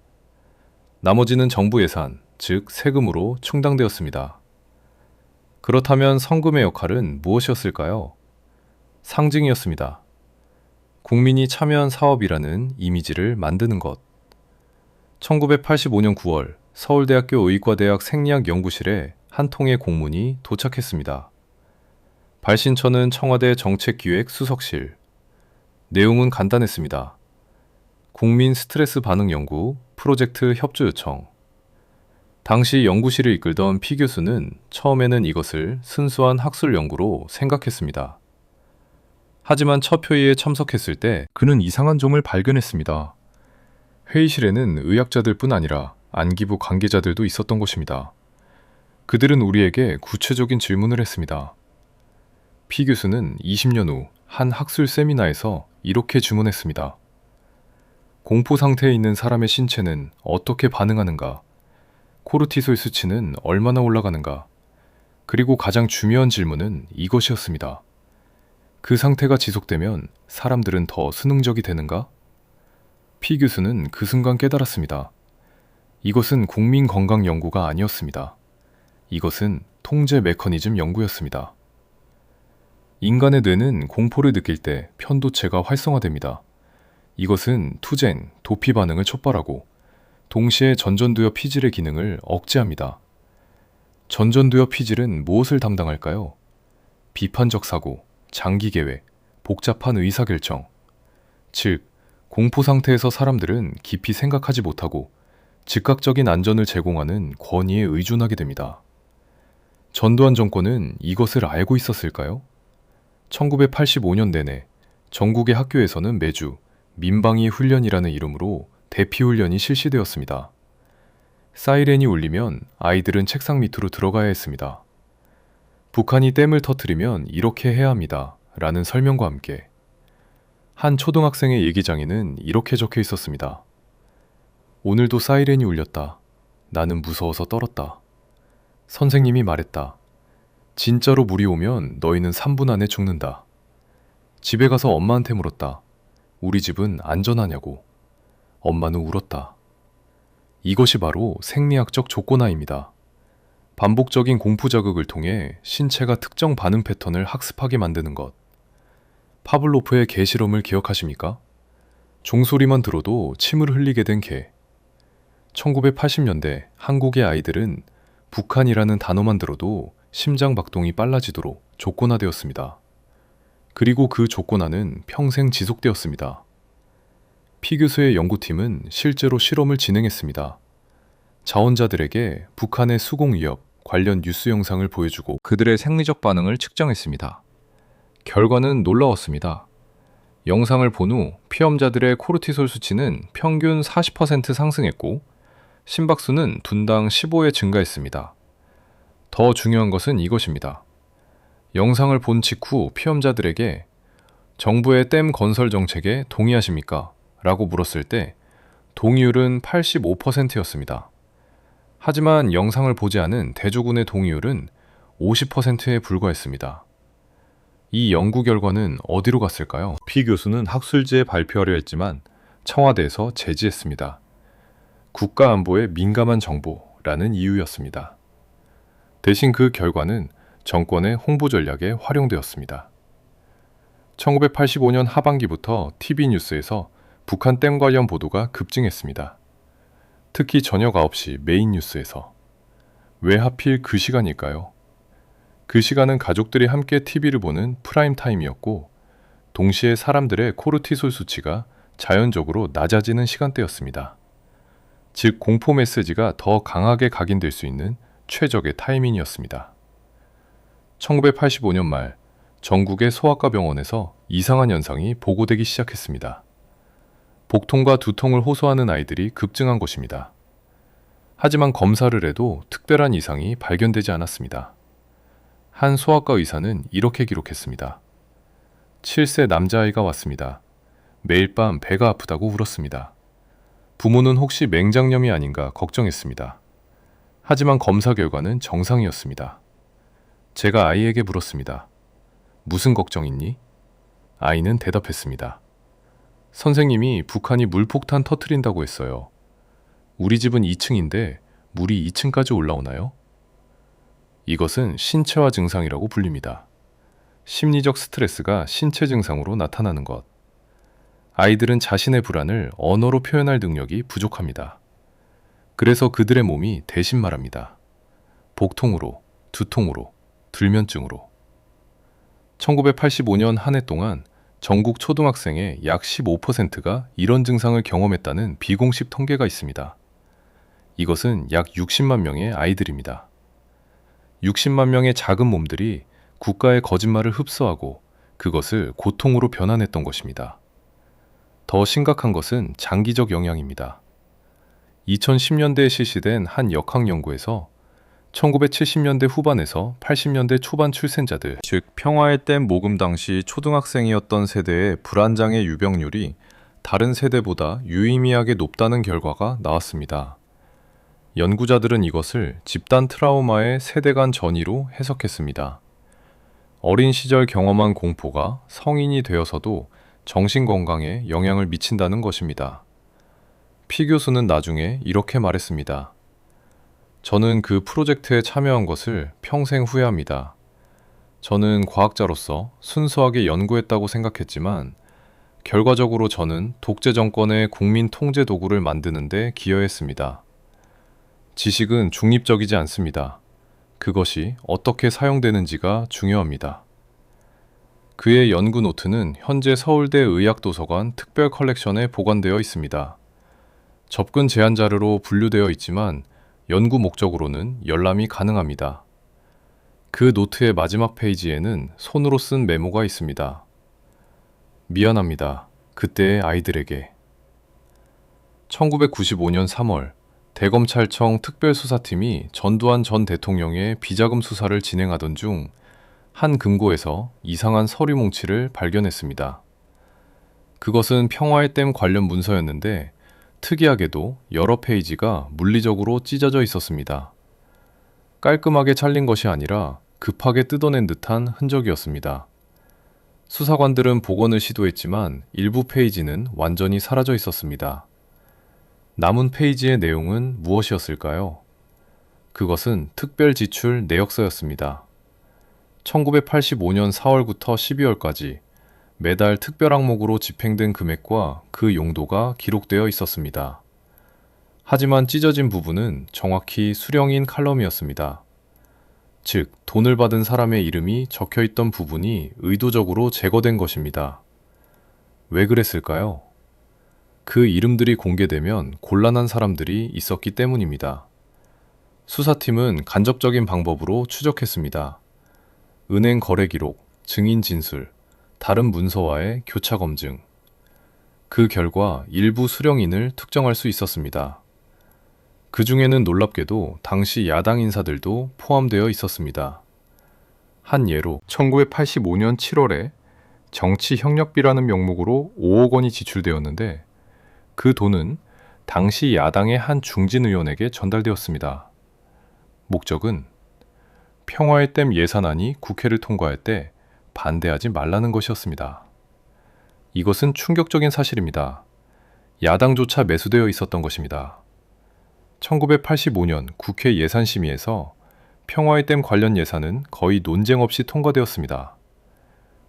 나머지는 정부 예산, 즉 세금으로 충당되었습니다. 그렇다면 성금의 역할은 무엇이었을까요? 상징이었습니다. 국민이 참여한 사업이라는 이미지를 만드는 것. 1985년 9월 서울대학교 의과대학 생리학연구실에 한 통의 공문이 도착했습니다. 발신처는 청와대 정책기획수석실. 내용은 간단했습니다. 국민 스트레스 반응 연구 프로젝트 협조 요청. 당시 연구실을 이끌던 피 교수는 처음에는 이것을 순수한 학술 연구로 생각했습니다. 하지만 첫 회의에 참석했을 때 그는 이상한 점을 발견했습니다. 회의실에는 의학자들뿐 아니라 안기부 관계자들도 있었던 것입니다. 그들은 우리에게 구체적인 질문을 했습니다. 피 교수는 20년 후 한 학술 세미나에서 이렇게 주문했습니다. 공포 상태에 있는 사람의 신체는 어떻게 반응하는가? 코르티솔 수치는 얼마나 올라가는가? 그리고 가장 중요한 질문은 이것이었습니다. 그 상태가 지속되면 사람들은 더 수능적이 되는가? 피 교수는 그 순간 깨달았습니다. 이것은 국민 건강 연구가 아니었습니다. 이것은 통제 메커니즘 연구였습니다. 인간의 뇌는 공포를 느낄 때 편도체가 활성화됩니다. 이것은 투쟁, 도피 반응을 촉발하고 동시에 전전두엽 피질의 기능을 억제합니다. 전전두엽 피질은 무엇을 담당할까요? 비판적 사고, 장기 계획, 복잡한 의사결정. 즉, 공포 상태에서 사람들은 깊이 생각하지 못하고 즉각적인 안전을 제공하는 권위에 의존하게 됩니다. 전두환 정권은 이것을 알고 있었을까요? 1985년 내내 전국의 학교에서는 매주 민방위 훈련이라는 이름으로 대피 훈련이 실시되었습니다. 사이렌이 울리면 아이들은 책상 밑으로 들어가야 했습니다. 북한이 댐을 터뜨리면 이렇게 해야 합니다. 라는 설명과 함께 한 초등학생의 일기장에는 이렇게 적혀 있었습니다. 오늘도 사이렌이 울렸다. 나는 무서워서 떨었다. 선생님이 말했다. 진짜로 물이 오면 너희는 3분 안에 죽는다. 집에 가서 엄마한테 물었다. 우리 집은 안전하냐고. 엄마는 울었다. 이것이 바로 생리학적 조건하입니다. 반복적인 공포 자극을 통해 신체가 특정 반응 패턴을 학습하게 만드는 것. 파블로프의 개 실험을 기억하십니까? 종소리만 들어도 침을 흘리게 된 개. 1980년대 한국의 아이들은 북한이라는 단어만 들어도 심장 박동이 빨라지도록 조건화되었습니다. 그리고 그 조건화는 평생 지속되었습니다. 피 교수의 연구팀은 실제로 실험을 진행했습니다. 자원자들에게 북한의 수공 위협 관련 뉴스 영상을 보여주고 그들의 생리적 반응을 측정했습니다. 결과는 놀라웠습니다. 영상을 본 후 피험자들의 코르티솔 수치는 평균 40% 상승했고 심박수는 분당 15에 증가했습니다. 더 중요한 것은 이것입니다. 영상을 본 직후 피험자들에게 정부의 댐 건설 정책에 동의하십니까? 라고 물었을 때 동의율은 85%였습니다. 하지만 영상을 보지 않은 대조군의 동의율은 50%에 불과했습니다. 이 연구 결과는 어디로 갔을까요? 피 교수는 학술지에 발표하려 했지만 청와대에서 제지했습니다. 국가안보에 민감한 정보라는 이유였습니다. 대신 그 결과는 정권의 홍보 전략에 활용되었습니다. 1985년 하반기부터 TV뉴스에서 북한 댐 관련 보도가 급증했습니다. 특히 저녁 9시 메인 뉴스에서. 왜 하필 그 시간일까요? 그 시간은 가족들이 함께 TV를 보는 프라임 타임이었고 동시에 사람들의 코르티솔 수치가 자연적으로 낮아지는 시간대였습니다. 즉 공포 메시지가 더 강하게 각인될 수 있는 최적의 타이밍이었습니다. 1985년 말 전국의 소아과 병원에서 이상한 현상이 보고되기 시작했습니다. 복통과 두통을 호소하는 아이들이 급증한 것입니다. 하지만 검사를 해도 특별한 이상이 발견되지 않았습니다. 한 소아과 의사는 이렇게 기록했습니다. 7세 남자아이가 왔습니다. 매일 밤 배가 아프다고 울었습니다. 부모는 혹시 맹장염이 아닌가 걱정했습니다. 하지만 검사 결과는 정상이었습니다. 제가 아이에게 물었습니다. 무슨 걱정 있니? 아이는 대답했습니다. 선생님이 북한이 물폭탄 터뜨린다고 했어요. 우리 집은 2층인데 물이 2층까지 올라오나요? 이것은 신체화 증상이라고 불립니다. 심리적 스트레스가 신체 증상으로 나타나는 것. 아이들은 자신의 불안을 언어로 표현할 능력이 부족합니다. 그래서 그들의 몸이 대신 말합니다. 복통으로, 두통으로, 불면증으로. 1985년 한 해 동안 전국 초등학생의 약 15%가 이런 증상을 경험했다는 비공식 통계가 있습니다. 이것은 약 60만 명의 아이들입니다. 60만 명의 작은 몸들이 국가의 거짓말을 흡수하고 그것을 고통으로 변환했던 것입니다. 더 심각한 것은 장기적 영향입니다. 2010년대에 실시된 한 역학 연구에서 1970년대 후반에서 80년대 초반 출생자들, 즉 평화의 댐 모금 당시 초등학생이었던 세대의 불안장애 유병률이 다른 세대보다 유의미하게 높다는 결과가 나왔습니다. 연구자들은 이것을 집단 트라우마의 세대 간 전이로 해석했습니다. 어린 시절 경험한 공포가 성인이 되어서도 정신건강에 영향을 미친다는 것입니다. 피 교수는 나중에 이렇게 말했습니다. 저는 그 프로젝트에 참여한 것을 평생 후회합니다. 저는 과학자로서 순수하게 연구했다고 생각했지만 결과적으로 저는 독재 정권의 국민 통제 도구를 만드는 데 기여했습니다. 지식은 중립적이지 않습니다. 그것이 어떻게 사용되는지가 중요합니다. 그의 연구 노트는 현재 서울대 의학도서관 특별 컬렉션에 보관되어 있습니다. 접근 제한 자료로 분류되어 있지만 연구 목적으로는 열람이 가능합니다. 그 노트의 마지막 페이지에는 손으로 쓴 메모가 있습니다. 미안합니다. 그때의 아이들에게. 1995년 3월 대검찰청 특별수사팀이 전두환 전 대통령의 비자금 수사를 진행하던 중 한 금고에서 이상한 서류 뭉치를 발견했습니다. 그것은 평화의 댐 관련 문서였는데 특이하게도 여러 페이지가 물리적으로 찢어져 있었습니다. 깔끔하게 찰린 것이 아니라 급하게 뜯어낸 듯한 흔적이었습니다. 수사관들은 복원을 시도했지만 일부 페이지는 완전히 사라져 있었습니다. 남은 페이지의 내용은 무엇이었을까요? 그것은 특별 지출 내역서였습니다. 1985년 4월부터 12월까지 매달 특별 항목으로 집행된 금액과 그 용도가 기록되어 있었습니다. 하지만 찢어진 부분은 정확히 수령인 칼럼이었습니다. 즉, 돈을 받은 사람의 이름이 적혀 있던 부분이 의도적으로 제거된 것입니다. 왜 그랬을까요? 그 이름들이 공개되면 곤란한 사람들이 있었기 때문입니다. 수사팀은 간접적인 방법으로 추적했습니다. 은행 거래 기록, 증인 진술, 다른 문서와의 교차 검증. 그 결과 일부 수령인을 특정할 수 있었습니다. 그 중에는 놀랍게도 당시 야당 인사들도 포함되어 있었습니다. 한 예로 1985년 7월에 정치협력비라는 명목으로 5억 원이 지출되었는데 그 돈은 당시 야당의 한 중진 의원에게 전달되었습니다. 목적은 평화의 댐 예산안이 국회를 통과할 때 반대하지 말라는 것이었습니다. 이것은 충격적인 사실입니다. 야당조차 매수되어 있었던 것입니다. 1985년 국회 예산심의에서 평화의 댐 관련 예산은 거의 논쟁 없이 통과되었습니다.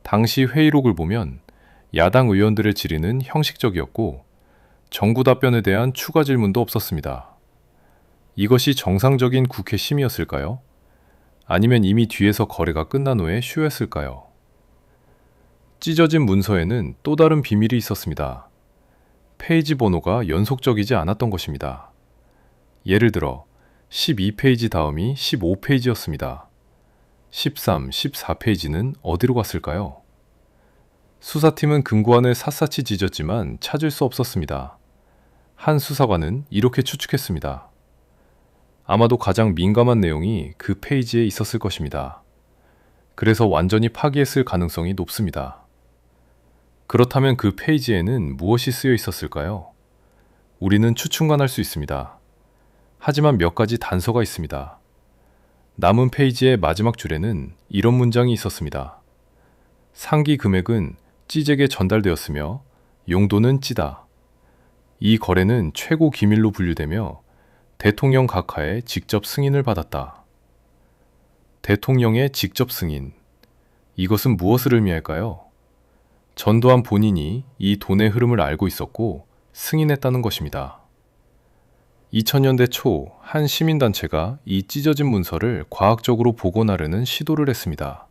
당시 회의록을 보면 야당 의원들의 질의는 형식적이었고 정부 답변에 대한 추가 질문도 없었습니다. 이것이 정상적인 국회 심의였을까요? 아니면 이미 뒤에서 거래가 끝난 후에 쉬었을까요? 찢어진 문서에는 또 다른 비밀이 있었습니다. 페이지 번호가 연속적이지 않았던 것입니다. 예를 들어 12페이지 다음이 15페이지였습니다. 13, 14페이지는 어디로 갔을까요? 수사팀은 금고안을 샅샅이 뒤졌지만 찾을 수 없었습니다. 한 수사관은 이렇게 추측했습니다. 아마도 가장 민감한 내용이 그 페이지에 있었을 것입니다. 그래서 완전히 파기했을 가능성이 높습니다. 그렇다면 그 페이지에는 무엇이 쓰여 있었을까요? 우리는 추측만 할 수 있습니다. 하지만 몇 가지 단서가 있습니다. 남은 페이지의 마지막 줄에는 이런 문장이 있었습니다. 상기 금액은 찌잭에 전달되었으며 용도는 찌다. 이 거래는 최고 기밀로 분류되며 대통령 각하의 직접 승인을 받았다. 대통령의 직접 승인. 이것은 무엇을 의미할까요? 전두환 본인이 이 돈의 흐름을 알고 있었고 승인했다는 것입니다. 2000년대 초 한 시민단체가 이 찢어진 문서를 과학적으로 복원하려는 시도를 했습니다.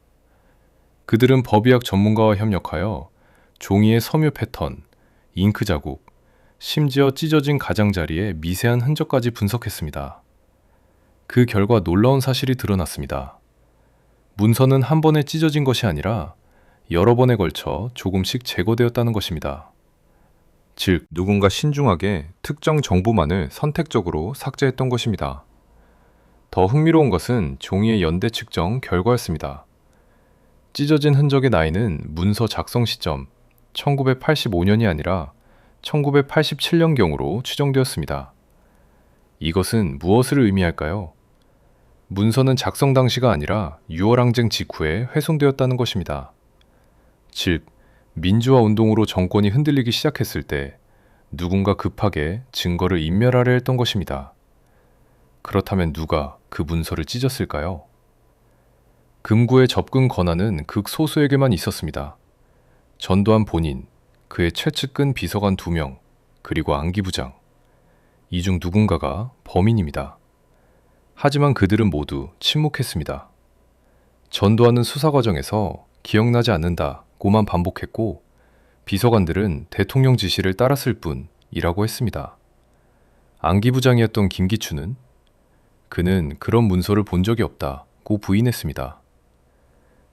그들은 법의학 전문가와 협력하여 종이의 섬유 패턴, 잉크 자국, 심지어 찢어진 가장자리의 미세한 흔적까지 분석했습니다. 그 결과 놀라운 사실이 드러났습니다. 문서는 한 번에 찢어진 것이 아니라 여러 번에 걸쳐 조금씩 제거되었다는 것입니다. 즉, 누군가 신중하게 특정 정보만을 선택적으로 삭제했던 것입니다. 더 흥미로운 것은 종이의 연대 측정 결과였습니다. 찢어진 흔적의 나이는 문서 작성 시점 1985년이 아니라 1987년경으로 추정되었습니다. 이것은 무엇을 의미할까요? 문서는 작성 당시가 아니라 6월 항쟁 직후에 훼손되었다는 것입니다. 즉, 민주화 운동으로 정권이 흔들리기 시작했을 때 누군가 급하게 증거를 인멸하려 했던 것입니다. 그렇다면 누가 그 문서를 찢었을까요? 금고의 접근 권한은 극소수에게만 있었습니다. 전두환 본인, 그의 최측근 비서관 2명, 그리고 안기부장. 이 중 누군가가 범인입니다. 하지만 그들은 모두 침묵했습니다. 전두환은 수사 과정에서 기억나지 않는다고만 반복했고 비서관들은 대통령 지시를 따랐을 뿐이라고 했습니다. 안기부장이었던 김기춘은 그는 그런 문서를 본 적이 없다고 부인했습니다.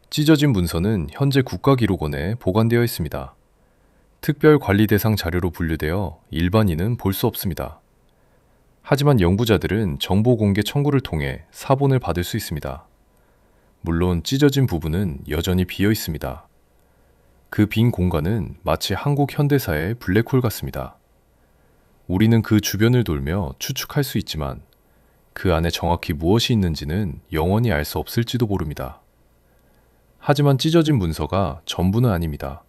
찢어진 문서는 현재 국가기록원에 보관되어 있습니다. 특별관리 대상 자료로 분류되어 일반인은 볼 수 없습니다. 하지만 연구자들은 정보 공개 청구를 통해 사본을 받을 수 있습니다. 물론 찢어진 부분은 여전히 비어 있습니다. 그 빈 공간은 마치 한국 현대사의 블랙홀 같습니다. 우리는 그 주변을 돌며 추측할 수 있지만 그 안에 정확히 무엇이 있는지는 영원히 알 수 없을지도 모릅니다. 하지만 찢어진 문서가 전부는 아닙니다.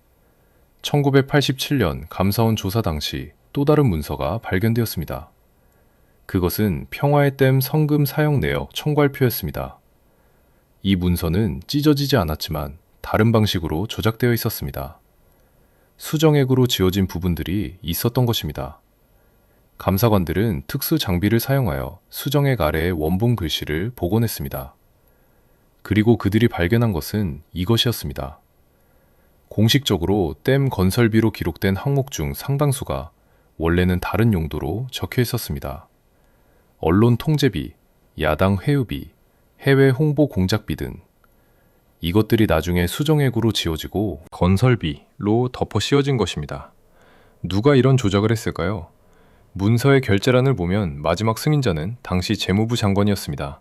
1987년 감사원 조사 당시 또 다른 문서가 발견되었습니다. 그것은 평화의 댐 성금 사용 내역 청구할표였습니다. 이 문서는 찢어지지 않았지만 다른 방식으로 조작되어 있었습니다. 수정액으로 지어진 부분들이 있었던 것입니다. 감사관들은 특수 장비를 사용하여 수정액 아래의 원본 글씨를 복원했습니다. 그리고 그들이 발견한 것은 이것이었습니다. 공식적으로 댐 건설비로 기록된 항목 중 상당수가 원래는 다른 용도로 적혀 있었습니다. 언론 통제비, 야당 회유비, 해외 홍보 공작비 등 이것들이 나중에 수정액으로 지어지고 건설비로 덮어 씌워진 것입니다. 누가 이런 조작을 했을까요? 문서의 결재란을 보면 마지막 승인자는 당시 재무부 장관이었습니다.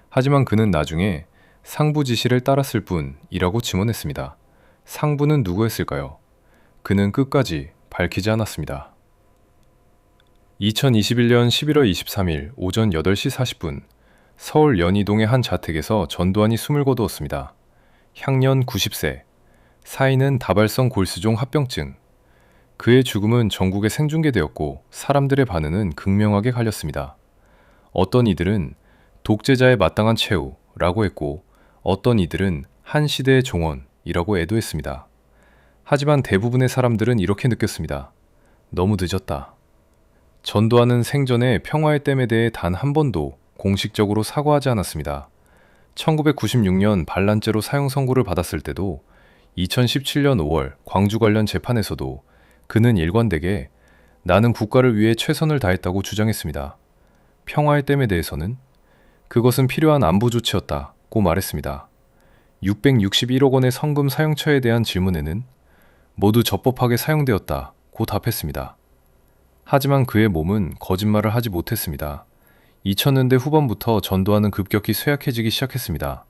하지만 그는 나중에 상부 지시를 따랐을 뿐이라고 증언했습니다. 상부는 누구였을까요? 그는 끝까지 밝히지 않았습니다. 2021년 11월 23일 오전 8시 40분 서울 연희동의 한 자택에서 전두환이 숨을 거두었습니다. 향년 90세, 사인은 다발성 골수종 합병증. 그의 죽음은 전국에 생중계되었고 사람들의 반응은 극명하게 갈렸습니다. 어떤 이들은 독재자의 마땅한 최후라고 했고 어떤 이들은 한 시대의 종언이라고 애도했습니다. 하지만 대부분의 사람들은 이렇게 느꼈습니다. 너무 늦었다. 전두환은 생전에 평화의 댐에 대해 단 한 번도 공식적으로 사과하지 않았습니다. 1996년 반란죄로 사형 선고를 받았을 때도 2017년 5월 광주 관련 재판에서도 그는 일관되게 나는 국가를 위해 최선을 다했다고 주장했습니다. 평화의 댐에 대해서는 그것은 필요한 안보 조치였다고 말했습니다. 661억 원의 성금 사용처에 대한 질문에는 모두 적법하게 사용되었다고 답했습니다. 하지만 그의 몸은 거짓말을 하지 못했습니다. 2000년대 후반부터 전두환은 급격히 쇠약해지기 시작했습니다.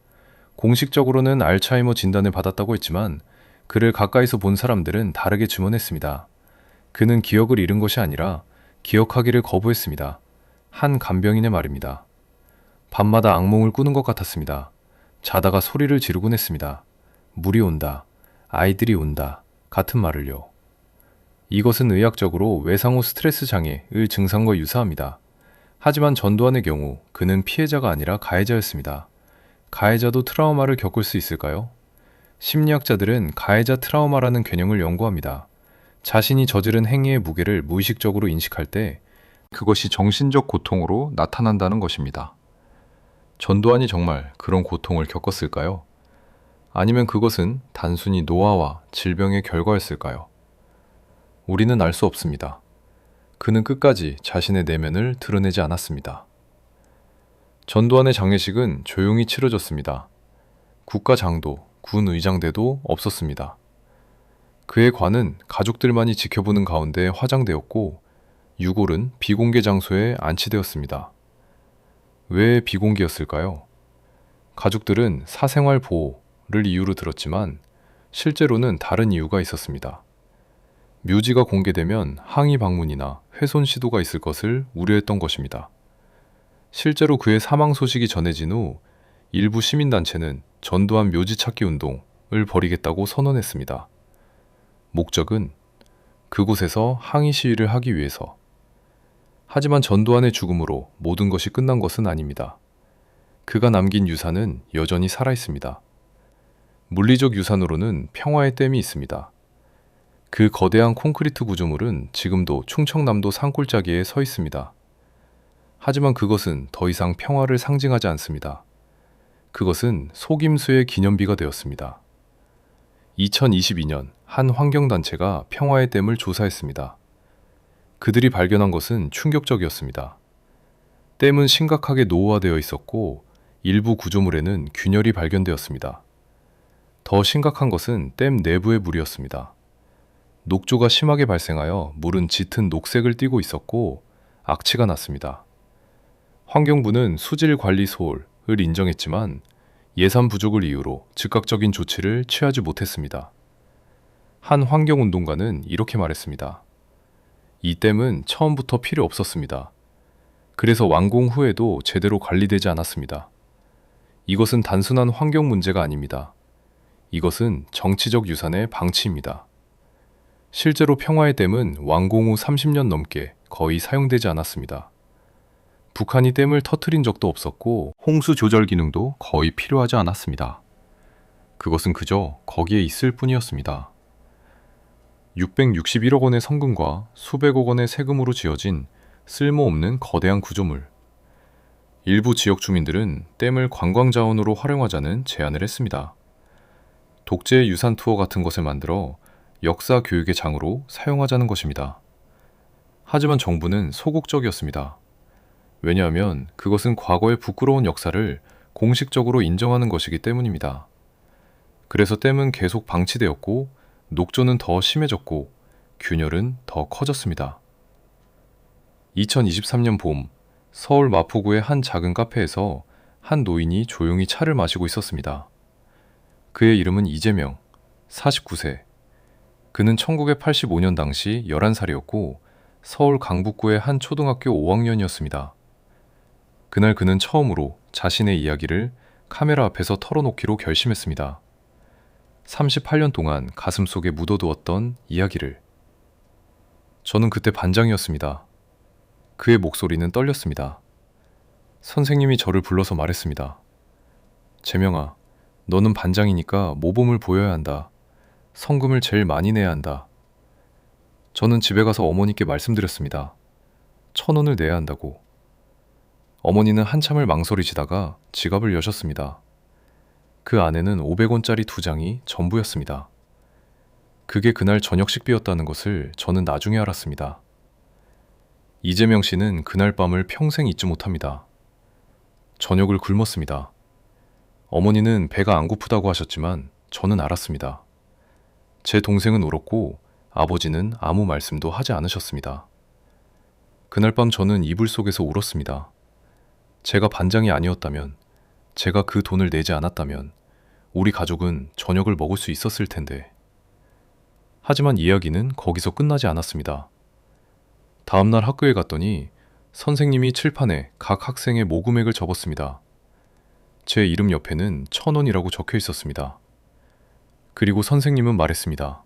공식적으로는 알츠하이머 진단을 받았다고 했지만 그를 가까이서 본 사람들은 다르게 증언했습니다. 그는 기억을 잃은 것이 아니라 기억하기를 거부했습니다. 한 간병인의 말입니다. 밤마다 악몽을 꾸는 것 같았습니다. 자다가 소리를 지르곤 했습니다. 물이 온다, 아이들이 온다 같은 말을요. 이것은 의학적으로 외상후 스트레스 장애의 증상과 유사합니다. 하지만 전두환의 경우 그는 피해자가 아니라 가해자였습니다. 가해자도 트라우마를 겪을 수 있을까요? 심리학자들은 가해자 트라우마라는 개념을 연구합니다. 자신이 저지른 행위의 무게를 무의식적으로 인식할 때 그것이 정신적 고통으로 나타난다는 것입니다. 전두환이 정말 그런 고통을 겪었을까요? 아니면 그것은 단순히 노화와 질병의 결과였을까요? 우리는 알 수 없습니다. 그는 끝까지 자신의 내면을 드러내지 않았습니다. 전두환의 장례식은 조용히 치러졌습니다. 국가장도, 군의장대도 없었습니다. 그의 관은 가족들만이 지켜보는 가운데 화장되었고 유골은 비공개 장소에 안치되었습니다. 왜 비공개였을까요? 가족들은 사생활 보호를 이유로 들었지만 실제로는 다른 이유가 있었습니다. 묘지가 공개되면 항의 방문이나 훼손 시도가 있을 것을 우려했던 것입니다. 실제로 그의 사망 소식이 전해진 후 일부 시민단체는 전두환 묘지 찾기 운동을 벌이겠다고 선언했습니다. 목적은 그곳에서 항의 시위를 하기 위해서. 하지만 전두환의 죽음으로 모든 것이 끝난 것은 아닙니다. 그가 남긴 유산은 여전히 살아있습니다. 물리적 유산으로는 평화의 댐이 있습니다. 그 거대한 콘크리트 구조물은 지금도 충청남도 산골짜기에 서 있습니다. 하지만 그것은 더 이상 평화를 상징하지 않습니다. 그것은 속임수의 기념비가 되었습니다. 2022년 한 환경단체가 평화의 댐을 조사했습니다. 그들이 발견한 것은 충격적이었습니다. 댐은 심각하게 노후화되어 있었고 일부 구조물에는 균열이 발견되었습니다. 더 심각한 것은 댐 내부의 물이었습니다. 녹조가 심하게 발생하여 물은 짙은 녹색을 띠고 있었고 악취가 났습니다. 환경부는 수질관리소홀을 인정했지만 예산 부족을 이유로 즉각적인 조치를 취하지 못했습니다. 한 환경운동가는 이렇게 말했습니다. 이 댐은 처음부터 필요 없었습니다. 그래서 완공 후에도 제대로 관리되지 않았습니다. 이것은 단순한 환경 문제가 아닙니다. 이것은 정치적 유산의 방치입니다. 실제로 평화의 댐은 완공 후 30년 넘게 거의 사용되지 않았습니다. 북한이 댐을 터뜨린 적도 없었고 홍수 조절 기능도 거의 필요하지 않았습니다. 그것은 그저 거기에 있을 뿐이었습니다. 661억 원의 성금과 수백억 원의 세금으로 지어진 쓸모없는 거대한 구조물. 일부 지역 주민들은 댐을 관광자원으로 활용하자는 제안을 했습니다. 독재 유산 투어 같은 것을 만들어 역사 교육의 장으로 사용하자는 것입니다. 하지만 정부는 소극적이었습니다. 왜냐하면 그것은 과거의 부끄러운 역사를 공식적으로 인정하는 것이기 때문입니다. 그래서 댐은 계속 방치되었고 녹조는 더 심해졌고 균열은 더 커졌습니다. 2023년 봄, 서울 마포구의 한 작은 카페에서 한 노인이 조용히 차를 마시고 있었습니다. 그의 이름은 이재명, 49세. 그는 1985년 당시 11살이었고 서울 강북구의 한 초등학교 5학년이었습니다. 그날 그는 처음으로 자신의 이야기를 카메라 앞에서 털어놓기로 결심했습니다. 38년 동안 가슴속에 묻어두었던 이야기를. 저는 그때 반장이었습니다. 그의 목소리는 떨렸습니다. 선생님이 저를 불러서 말했습니다. 재명아, 너는 반장이니까 모범을 보여야 한다. 성금을 제일 많이 내야 한다. 저는 집에 가서 어머니께 말씀드렸습니다. 1,000원을 내야 한다고. 어머니는 한참을 망설이시다가 지갑을 여셨습니다. 그 안에는 500원짜리 2장이 전부였습니다. 그게 그날 저녁 식비였다는 것을 저는 나중에 알았습니다. 이재명 씨는 그날 밤을 평생 잊지 못합니다. 저녁을 굶었습니다. 어머니는 배가 안 고프다고 하셨지만 저는 알았습니다. 제 동생은 울었고 아버지는 아무 말씀도 하지 않으셨습니다. 그날 밤 저는 이불 속에서 울었습니다. 제가 반장이 아니었다면, 제가 그 돈을 내지 않았다면 우리 가족은 저녁을 먹을 수 있었을 텐데. 하지만 이야기는 거기서 끝나지 않았습니다. 다음날 학교에 갔더니 선생님이 칠판에 각 학생의 모금액을 적었습니다. 제 이름 옆에는 1,000원이라고 적혀 있었습니다. 그리고 선생님은 말했습니다.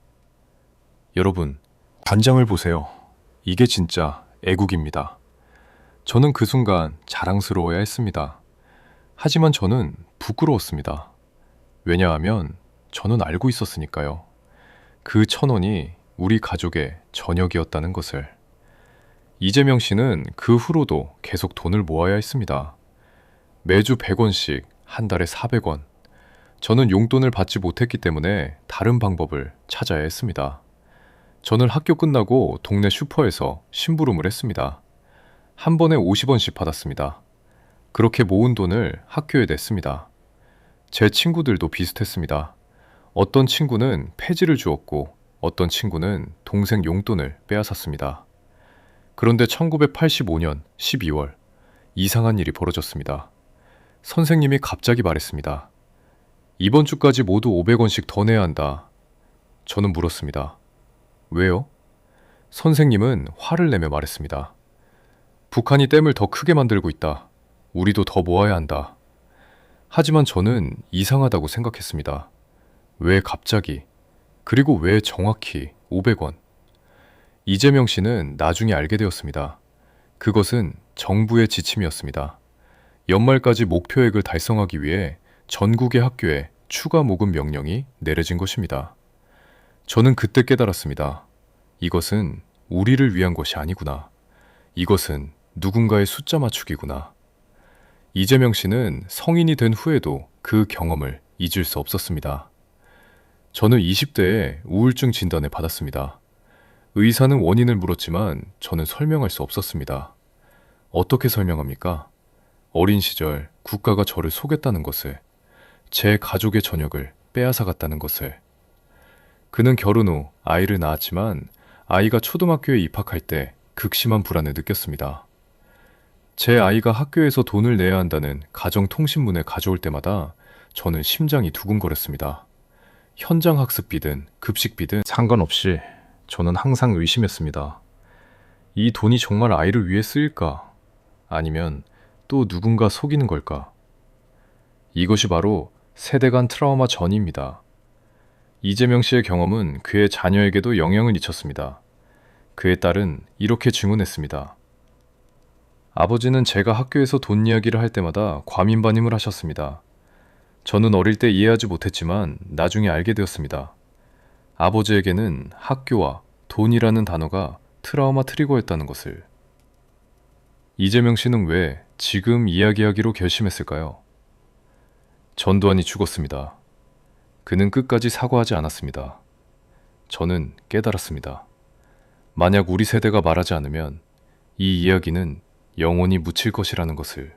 여러분, 반장을 보세요. 이게 진짜 애국입니다. 저는 그 순간 자랑스러워야 했습니다. 하지만 저는 부끄러웠습니다. 왜냐하면 저는 알고 있었으니까요. 그 1,000원이 우리 가족의 저녁이었다는 것을. 이재명 씨는 그 후로도 계속 돈을 모아야 했습니다. 매주 100원씩, 한 달에 400원. 저는 용돈을 받지 못했기 때문에 다른 방법을 찾아야 했습니다. 저는 학교 끝나고 동네 슈퍼에서 심부름을 했습니다. 한 번에 50원씩 받았습니다. 그렇게 모은 돈을 학교에 냈습니다. 제 친구들도 비슷했습니다. 어떤 친구는 폐지를 주었고 어떤 친구는 동생 용돈을 빼앗았습니다. 그런데 1985년 12월 이상한 일이 벌어졌습니다. 선생님이 갑자기 말했습니다. 이번 주까지 모두 500원씩 더 내야 한다. 저는 물었습니다. 왜요? 선생님은 화를 내며 말했습니다. 북한이 댐을 더 크게 만들고 있다. 우리도 더 모아야 한다. 하지만 저는 이상하다고 생각했습니다. 왜 갑자기? 그리고 왜 정확히 500원? 이재명 씨는 나중에 알게 되었습니다. 그것은 정부의 지침이었습니다. 연말까지 목표액을 달성하기 위해 전국의 학교에 추가 모금 명령이 내려진 것입니다. 저는 그때 깨달았습니다. 이것은 우리를 위한 것이 아니구나. 이것은 누군가의 숫자 맞추기구나. 이재명 씨는 성인이 된 후에도 그 경험을 잊을 수 없었습니다. 저는 20대에 우울증 진단을 받았습니다. 의사는 원인을 물었지만 저는 설명할 수 없었습니다. 어떻게 설명합니까? 어린 시절 국가가 저를 속였다는 것을, 제 가족의 저녁을 빼앗아갔다는 것을. 그는 결혼 후 아이를 낳았지만 아이가 초등학교에 입학할 때 극심한 불안을 느꼈습니다. 제 아이가 학교에서 돈을 내야 한다는 가정통신문을 가져올 때마다 저는 심장이 두근거렸습니다. 현장 학습비든 급식비든 상관없이 저는 항상 의심했습니다. 이 돈이 정말 아이를 위해 쓰일까? 아니면 또 누군가 속이는 걸까? 이것이 바로 세대 간 트라우마 전입니다. 이재명 씨의 경험은 그의 자녀에게도 영향을 미쳤습니다. 그의 딸은 이렇게 증언했습니다. 아버지는 제가 학교에서 돈 이야기를 할 때마다 과민반임을 하셨습니다. 저는 어릴 때 이해하지 못했지만 나중에 알게 되었습니다. 아버지에게는 학교와 돈이라는 단어가 트라우마 트리거였다는 것을. 이재명 씨는 왜 지금 이야기하기로 결심했을까요? 전두환이 죽었습니다. 그는 끝까지 사과하지 않았습니다. 저는 깨달았습니다. 만약 우리 세대가 말하지 않으면 이 이야기는 영원히 묻힐 것이라는 것을.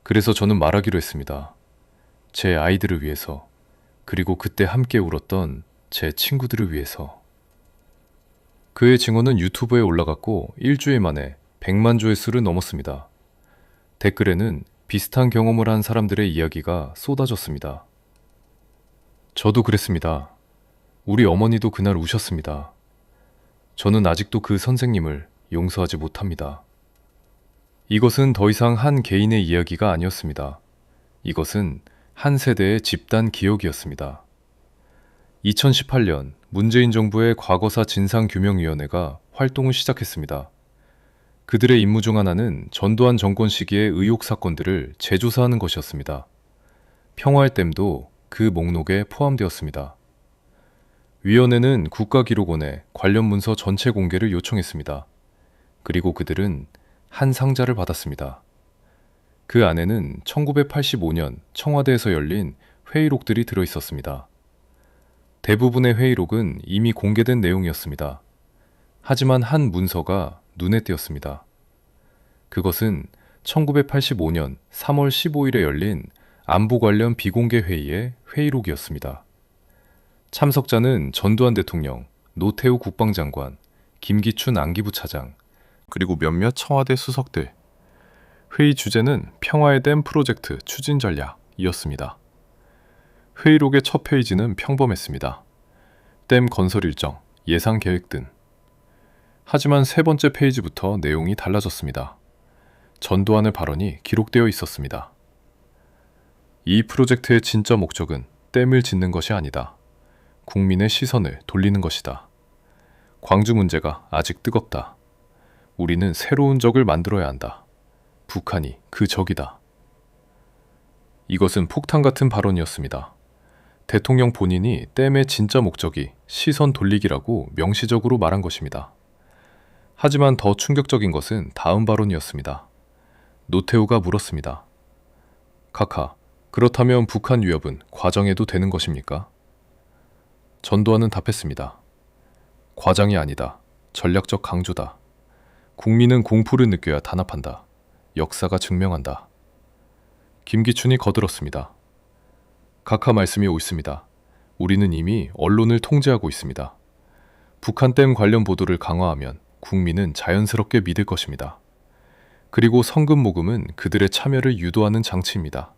그래서 저는 말하기로 했습니다. 제 아이들을 위해서, 그리고 그때 함께 울었던 제 친구들을 위해서. 그의 증언은 유튜브에 올라갔고 일주일 만에 100만 조회수를 넘었습니다. 댓글에는 비슷한 경험을 한 사람들의 이야기가 쏟아졌습니다. 저도 그랬습니다. 우리 어머니도 그날 우셨습니다. 저는 아직도 그 선생님을 용서하지 못합니다. 이것은 더 이상 한 개인의 이야기가 아니었습니다. 이것은 한 세대의 집단 기억이었습니다. 2018년 문재인 정부의 과거사 진상규명위원회가 활동을 시작했습니다. 그들의 임무 중 하나는 전두환 정권 시기의 의혹 사건들을 재조사하는 것이었습니다. 평화의 댐도 그 목록에 포함되었습니다. 위원회는 국가기록원에 관련 문서 전체 공개를 요청했습니다. 그리고 그들은 한 상자를 받았습니다. 그 안에는 1985년 청와대에서 열린 회의록들이 들어있었습니다. 대부분의 회의록은 이미 공개된 내용이었습니다. 하지만 한 문서가 눈에 띄었습니다. 그것은 1985년 3월 15일에 열린 안보 관련 비공개 회의의 회의록이었습니다. 참석자는 전두환 대통령, 노태우 국방장관, 김기춘 안기부 차장, 그리고 몇몇 청와대 수석들. 회의 주제는 평화의 댐 프로젝트 추진 전략이었습니다. 회의록의 첫 페이지는 평범했습니다. 댐 건설 일정, 예상 계획 등. 하지만 세 번째 페이지부터 내용이 달라졌습니다. 전두환의 발언이 기록되어 있었습니다. 이 프로젝트의 진짜 목적은 댐을 짓는 것이 아니다. 국민의 시선을 돌리는 것이다. 광주 문제가 아직 뜨겁다. 우리는 새로운 적을 만들어야 한다. 북한이 그 적이다. 이것은 폭탄 같은 발언이었습니다. 대통령 본인이 댐의 진짜 목적이 시선 돌리기라고 명시적으로 말한 것입니다. 하지만 더 충격적인 것은 다음 발언이었습니다. 노태우가 물었습니다. 카카, 그렇다면 북한 위협은 과정해도 되는 것입니까? 전두환은 답했습니다. 과장이 아니다. 전략적 강조다. 국민은 공포를 느껴야 단합한다. 역사가 증명한다. 김기춘이 거들었습니다. 각하 말씀이 옳습니다. 우리는 이미 언론을 통제하고 있습니다. 북한 댐 관련 보도를 강화하면 국민은 자연스럽게 믿을 것입니다. 그리고 성금 모금은 그들의 참여를 유도하는 장치입니다.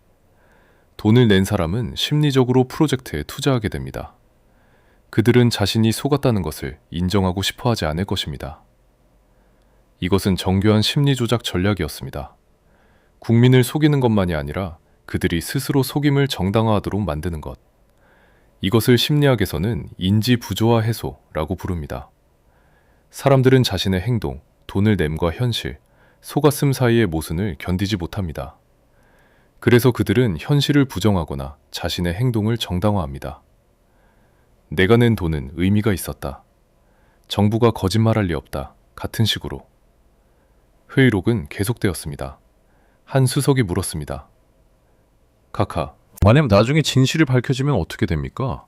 돈을 낸 사람은 심리적으로 프로젝트에 투자하게 됩니다. 그들은 자신이 속았다는 것을 인정하고 싶어 하지 않을 것입니다. 이것은 정교한 심리 조작 전략이었습니다. 국민을 속이는 것만이 아니라 그들이 스스로 속임을 정당화하도록 만드는 것. 이것을 심리학에서는 인지 부조화 해소라고 부릅니다. 사람들은 자신의 행동, 돈을 냄과 현실, 속았음 사이의 모순을 견디지 못합니다. 그래서 그들은 현실을 부정하거나 자신의 행동을 정당화합니다. 내가 낸 돈은 의미가 있었다. 정부가 거짓말할 리 없다. 같은 식으로. 회의록은 계속되었습니다. 한 수석이 물었습니다. 카카, 만약 나중에 진실이 밝혀지면 어떻게 됩니까?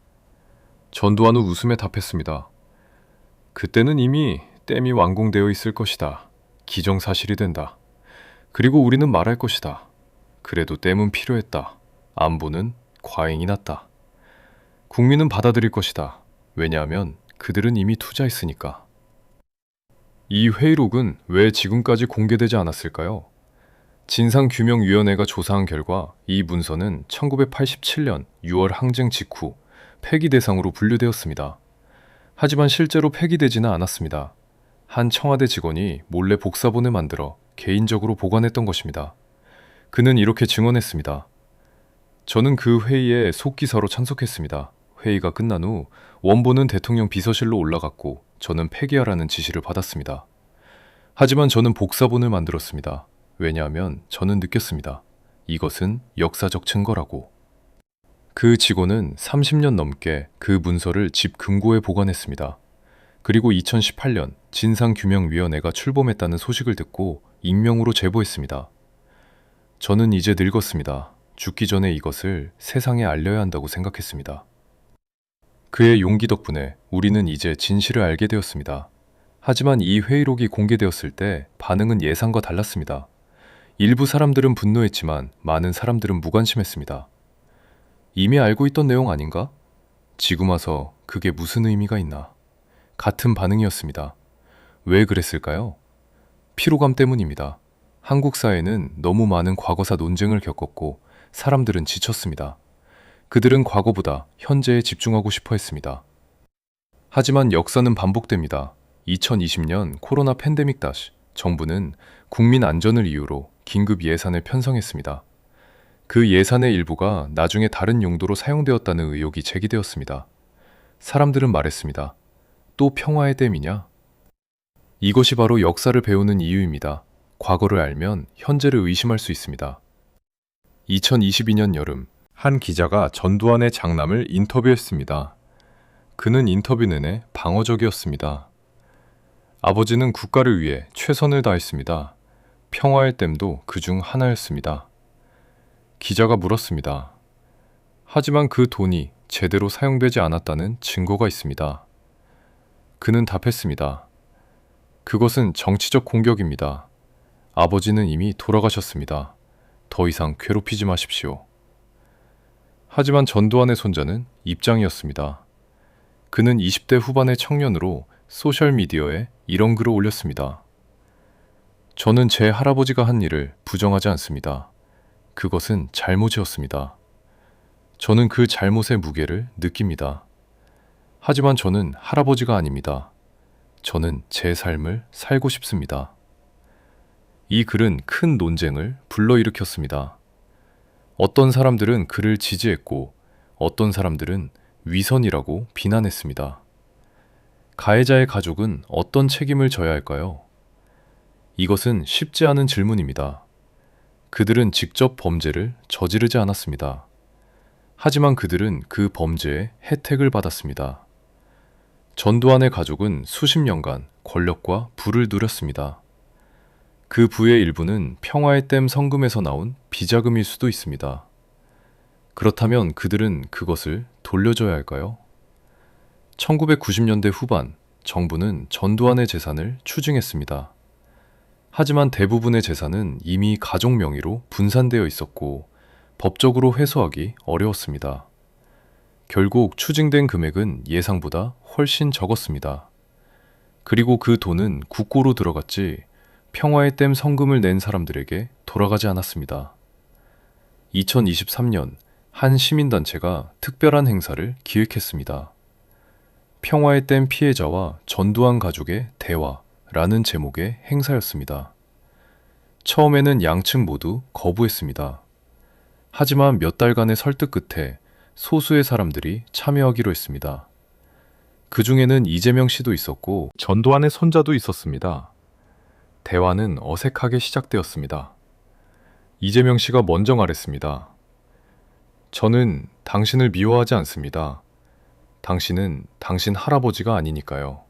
전두환은 웃음에 답했습니다. 그때는 이미 댐이 완공되어 있을 것이다. 기정사실이 된다. 그리고 우리는 말할 것이다. 그래도 댐은 필요했다. 안보는 과잉이 났다. 국민은 받아들일 것이다. 왜냐하면 그들은 이미 투자했으니까. 이 회의록은 왜 지금까지 공개되지 않았을까요? 진상규명위원회가 조사한 결과 이 문서는 1987년 6월 항쟁 직후 폐기 대상으로 분류되었습니다. 하지만 실제로 폐기되지는 않았습니다. 한 청와대 직원이 몰래 복사본을 만들어 개인적으로 보관했던 것입니다. 그는 이렇게 증언했습니다. 저는 그 회의에 속기사로 참석했습니다. 회의가 끝난 후 원본은 대통령 비서실로 올라갔고 저는 폐기하라는 지시를 받았습니다. 하지만 저는 복사본을 만들었습니다. 왜냐하면 저는 느꼈습니다. 이것은 역사적 증거라고. 그 직원은 30년 넘게 그 문서를 집 금고에 보관했습니다. 그리고 2018년 진상규명위원회가 출범했다는 소식을 듣고 익명으로 제보했습니다. 저는 이제 늙었습니다. 죽기 전에 이것을 세상에 알려야 한다고 생각했습니다. 그의 용기 덕분에 우리는 이제 진실을 알게 되었습니다. 하지만 이 회의록이 공개되었을 때 반응은 예상과 달랐습니다. 일부 사람들은 분노했지만 많은 사람들은 무관심했습니다. 이미 알고 있던 내용 아닌가? 지금 와서 그게 무슨 의미가 있나? 같은 반응이었습니다. 왜 그랬을까요? 피로감 때문입니다. 한국 사회는 너무 많은 과거사 논쟁을 겪었고 사람들은 지쳤습니다. 그들은 과거보다 현재에 집중하고 싶어 했습니다. 하지만 역사는 반복됩니다. 2020년 코로나 팬데믹 다시 정부는 국민 안전을 이유로 긴급 예산을 편성했습니다. 그 예산의 일부가 나중에 다른 용도로 사용되었다는 의혹이 제기되었습니다. 사람들은 말했습니다. 또 평화의 댐이냐? 이것이 바로 역사를 배우는 이유입니다. 과거를 알면 현재를 의심할 수 있습니다. 2022년 여름, 한 기자가 전두환의 장남을 인터뷰했습니다. 그는 인터뷰 내내 방어적이었습니다. 아버지는 국가를 위해 최선을 다했습니다. 평화의 댐도 그중 하나였습니다. 기자가 물었습니다. 하지만 그 돈이 제대로 사용되지 않았다는 증거가 있습니다. 그는 답했습니다. 그것은 정치적 공격입니다. 아버지는 이미 돌아가셨습니다. 더 이상 괴롭히지 마십시오. 하지만 전두환의 손자는 입장이었습니다. 그는 20대 후반의 청년으로 소셜미디어에 이런 글을 올렸습니다. 저는 제 할아버지가 한 일을 부정하지 않습니다. 그것은 잘못이었습니다. 저는 그 잘못의 무게를 느낍니다. 하지만 저는 할아버지가 아닙니다. 저는 제 삶을 살고 싶습니다. 이 글은 큰 논쟁을 불러일으켰습니다. 어떤 사람들은 그를 지지했고 어떤 사람들은 위선이라고 비난했습니다. 가해자의 가족은 어떤 책임을 져야 할까요? 이것은 쉽지 않은 질문입니다. 그들은 직접 범죄를 저지르지 않았습니다. 하지만 그들은 그 범죄의 혜택을 받았습니다. 전두환의 가족은 수십 년간 권력과 부를 누렸습니다. 그 부의 일부는 평화의 댐 성금에서 나온 비자금일 수도 있습니다. 그렇다면 그들은 그것을 돌려줘야 할까요? 1990년대 후반, 정부는 전두환의 재산을 추징했습니다. 하지만 대부분의 재산은 이미 가족 명의로 분산되어 있었고 법적으로 회수하기 어려웠습니다. 결국 추징된 금액은 예상보다 훨씬 적었습니다. 그리고 그 돈은 국고로 들어갔지 평화의 댐 성금을 낸 사람들에게 돌아가지 않았습니다. 2023년 한 시민단체가 특별한 행사를 기획했습니다. 평화의 댐 피해자와 전두환 가족의 대화라는 제목의 행사였습니다. 처음에는 양측 모두 거부했습니다. 하지만 몇 달간의 설득 끝에 소수의 사람들이 참여하기로 했습니다. 그 중에는 이재명 씨도 있었고 전두환의 손자도 있었습니다. 대화는 어색하게 시작되었습니다. 이재명 씨가 먼저 말했습니다. 저는 당신을 미워하지 않습니다. 당신은 당신 할아버지가 아니니까요.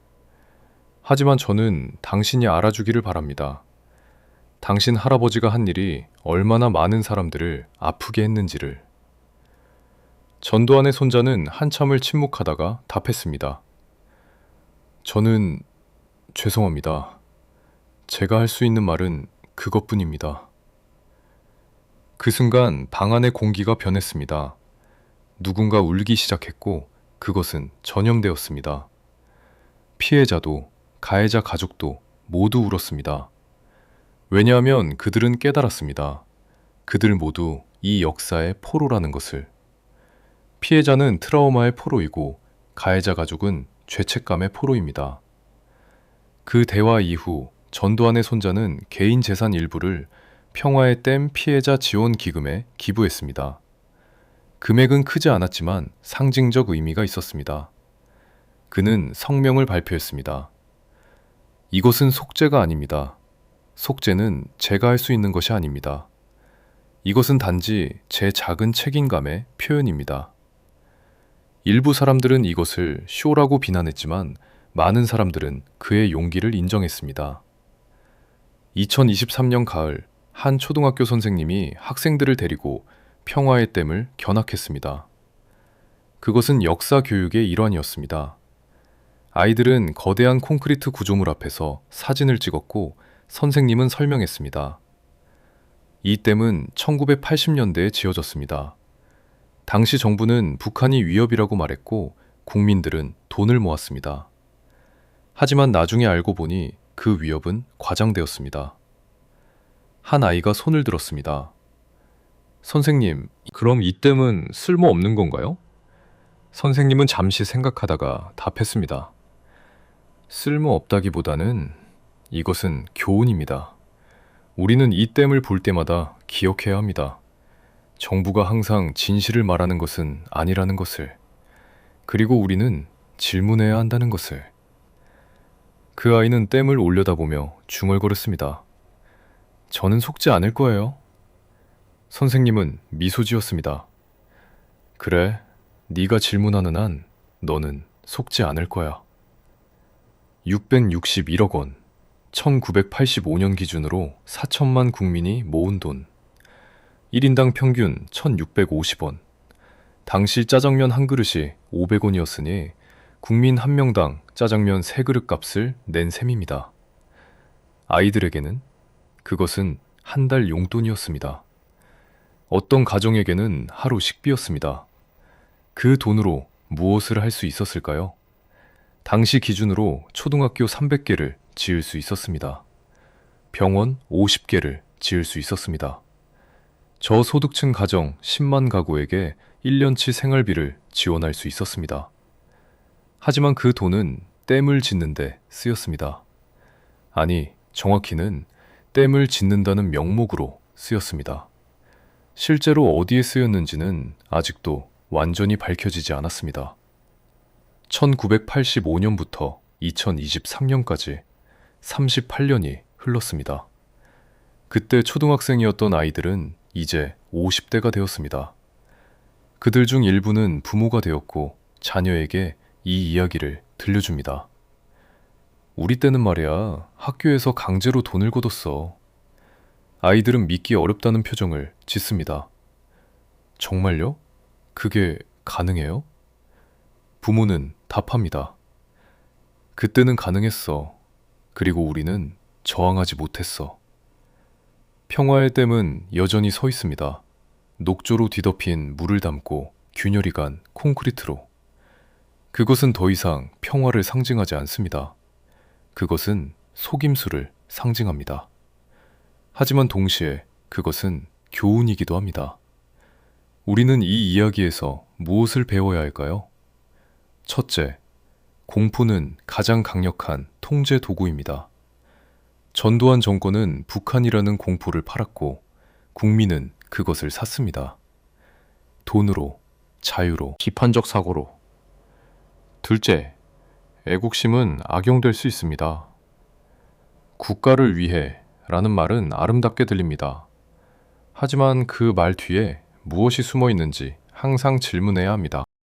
하지만 저는 당신이 알아주기를 바랍니다. 당신 할아버지가 한 일이 얼마나 많은 사람들을 아프게 했는지를. 전두환의 손자는 한참을 침묵하다가 답했습니다. 저는 죄송합니다. 제가 할 수 있는 말은 그것뿐입니다. 그 순간 방 안의 공기가 변했습니다. 누군가 울기 시작했고 그것은 전염되었습니다. 피해자도 가해자 가족도 모두 울었습니다. 왜냐하면 그들은 깨달았습니다. 그들 모두 이 역사의 포로라는 것을. 피해자는 트라우마의 포로이고 가해자 가족은 죄책감의 포로입니다. 그 대화 이후 전두환의 손자는 개인 재산 일부를 평화의 댐 피해자 지원 기금에 기부했습니다. 금액은 크지 않았지만 상징적 의미가 있었습니다. 그는 성명을 발표했습니다. 이것은 속죄가 아닙니다. 속죄는 제가 할 수 있는 것이 아닙니다. 이것은 단지 제 작은 책임감의 표현입니다. 일부 사람들은 이것을 쇼라고 비난했지만 많은 사람들은 그의 용기를 인정했습니다. 2023년 가을, 한 초등학교 선생님이 학생들을 데리고 평화의 댐을 견학했습니다. 그것은 역사 교육의 일환이었습니다. 아이들은 거대한 콘크리트 구조물 앞에서 사진을 찍었고 선생님은 설명했습니다. 이 댐은 1980년대에 지어졌습니다. 당시 정부는 북한이 위협이라고 말했고 국민들은 돈을 모았습니다. 하지만 나중에 알고 보니 그 위협은 과장되었습니다. 한 아이가 손을 들었습니다. 선생님, 그럼 이 댐은 쓸모없는 건가요? 선생님은 잠시 생각하다가 답했습니다. 쓸모없다기보다는 이것은 교훈입니다. 우리는 이 댐을 볼 때마다 기억해야 합니다. 정부가 항상 진실을 말하는 것은 아니라는 것을, 그리고 우리는 질문해야 한다는 것을. 그 아이는 댐을 올려다보며 중얼거렸습니다. 저는 속지 않을 거예요. 선생님은 미소 지었습니다. 그래, 네가 질문하는 한 너는 속지 않을 거야. 661억 원, 1985년 기준으로 4천만 국민이 모은 돈. 1인당 평균 1,650원. 당시 짜장면 한 그릇이 500원이었으니 국민 한 명당 짜장면 3그릇 값을 낸 셈입니다. 아이들에게는 그것은 한 달 용돈이었습니다. 어떤 가정에게는 하루 식비였습니다. 그 돈으로 무엇을 할 수 있었을까요? 당시 기준으로 초등학교 300개를 지을 수 있었습니다. 병원 50개를 지을 수 있었습니다. 저소득층 가정 10만 가구에게 1년치 생활비를 지원할 수 있었습니다. 하지만 그 돈은 댐을 짓는데 쓰였습니다. 아니, 정확히는 댐을 짓는다는 명목으로 쓰였습니다. 실제로 어디에 쓰였는지는 아직도 완전히 밝혀지지 않았습니다. 1985년부터 2023년까지 38년이 흘렀습니다. 그때 초등학생이었던 아이들은 이제 50대가 되었습니다. 그들 중 일부는 부모가 되었고 자녀에게 이 이야기를 들려줍니다. 우리 때는 말이야, 학교에서 강제로 돈을 걷었어. 아이들은 믿기 어렵다는 표정을 짓습니다. 정말요? 그게 가능해요? 부모는 답합니다. 그때는 가능했어. 그리고 우리는 저항하지 못했어. 평화의 댐은 여전히 서 있습니다. 녹조로 뒤덮인 물을 담고 균열이 간 콘크리트로. 그것은 더 이상 평화를 상징하지 않습니다. 그것은 속임수를 상징합니다. 하지만 동시에 그것은 교훈이기도 합니다. 우리는 이 이야기에서 무엇을 배워야 할까요? 첫째, 공포는 가장 강력한 통제 도구입니다. 전두환 정권은 북한이라는 공포를 팔았고 국민은 그것을 샀습니다. 돈으로, 자유로, 비판적 사고로. 둘째, 애국심은 악용될 수 있습니다. 국가를 위해 라는 말은 아름답게 들립니다. 하지만 그 말 뒤에 무엇이 숨어 있는지 항상 질문해야 합니다.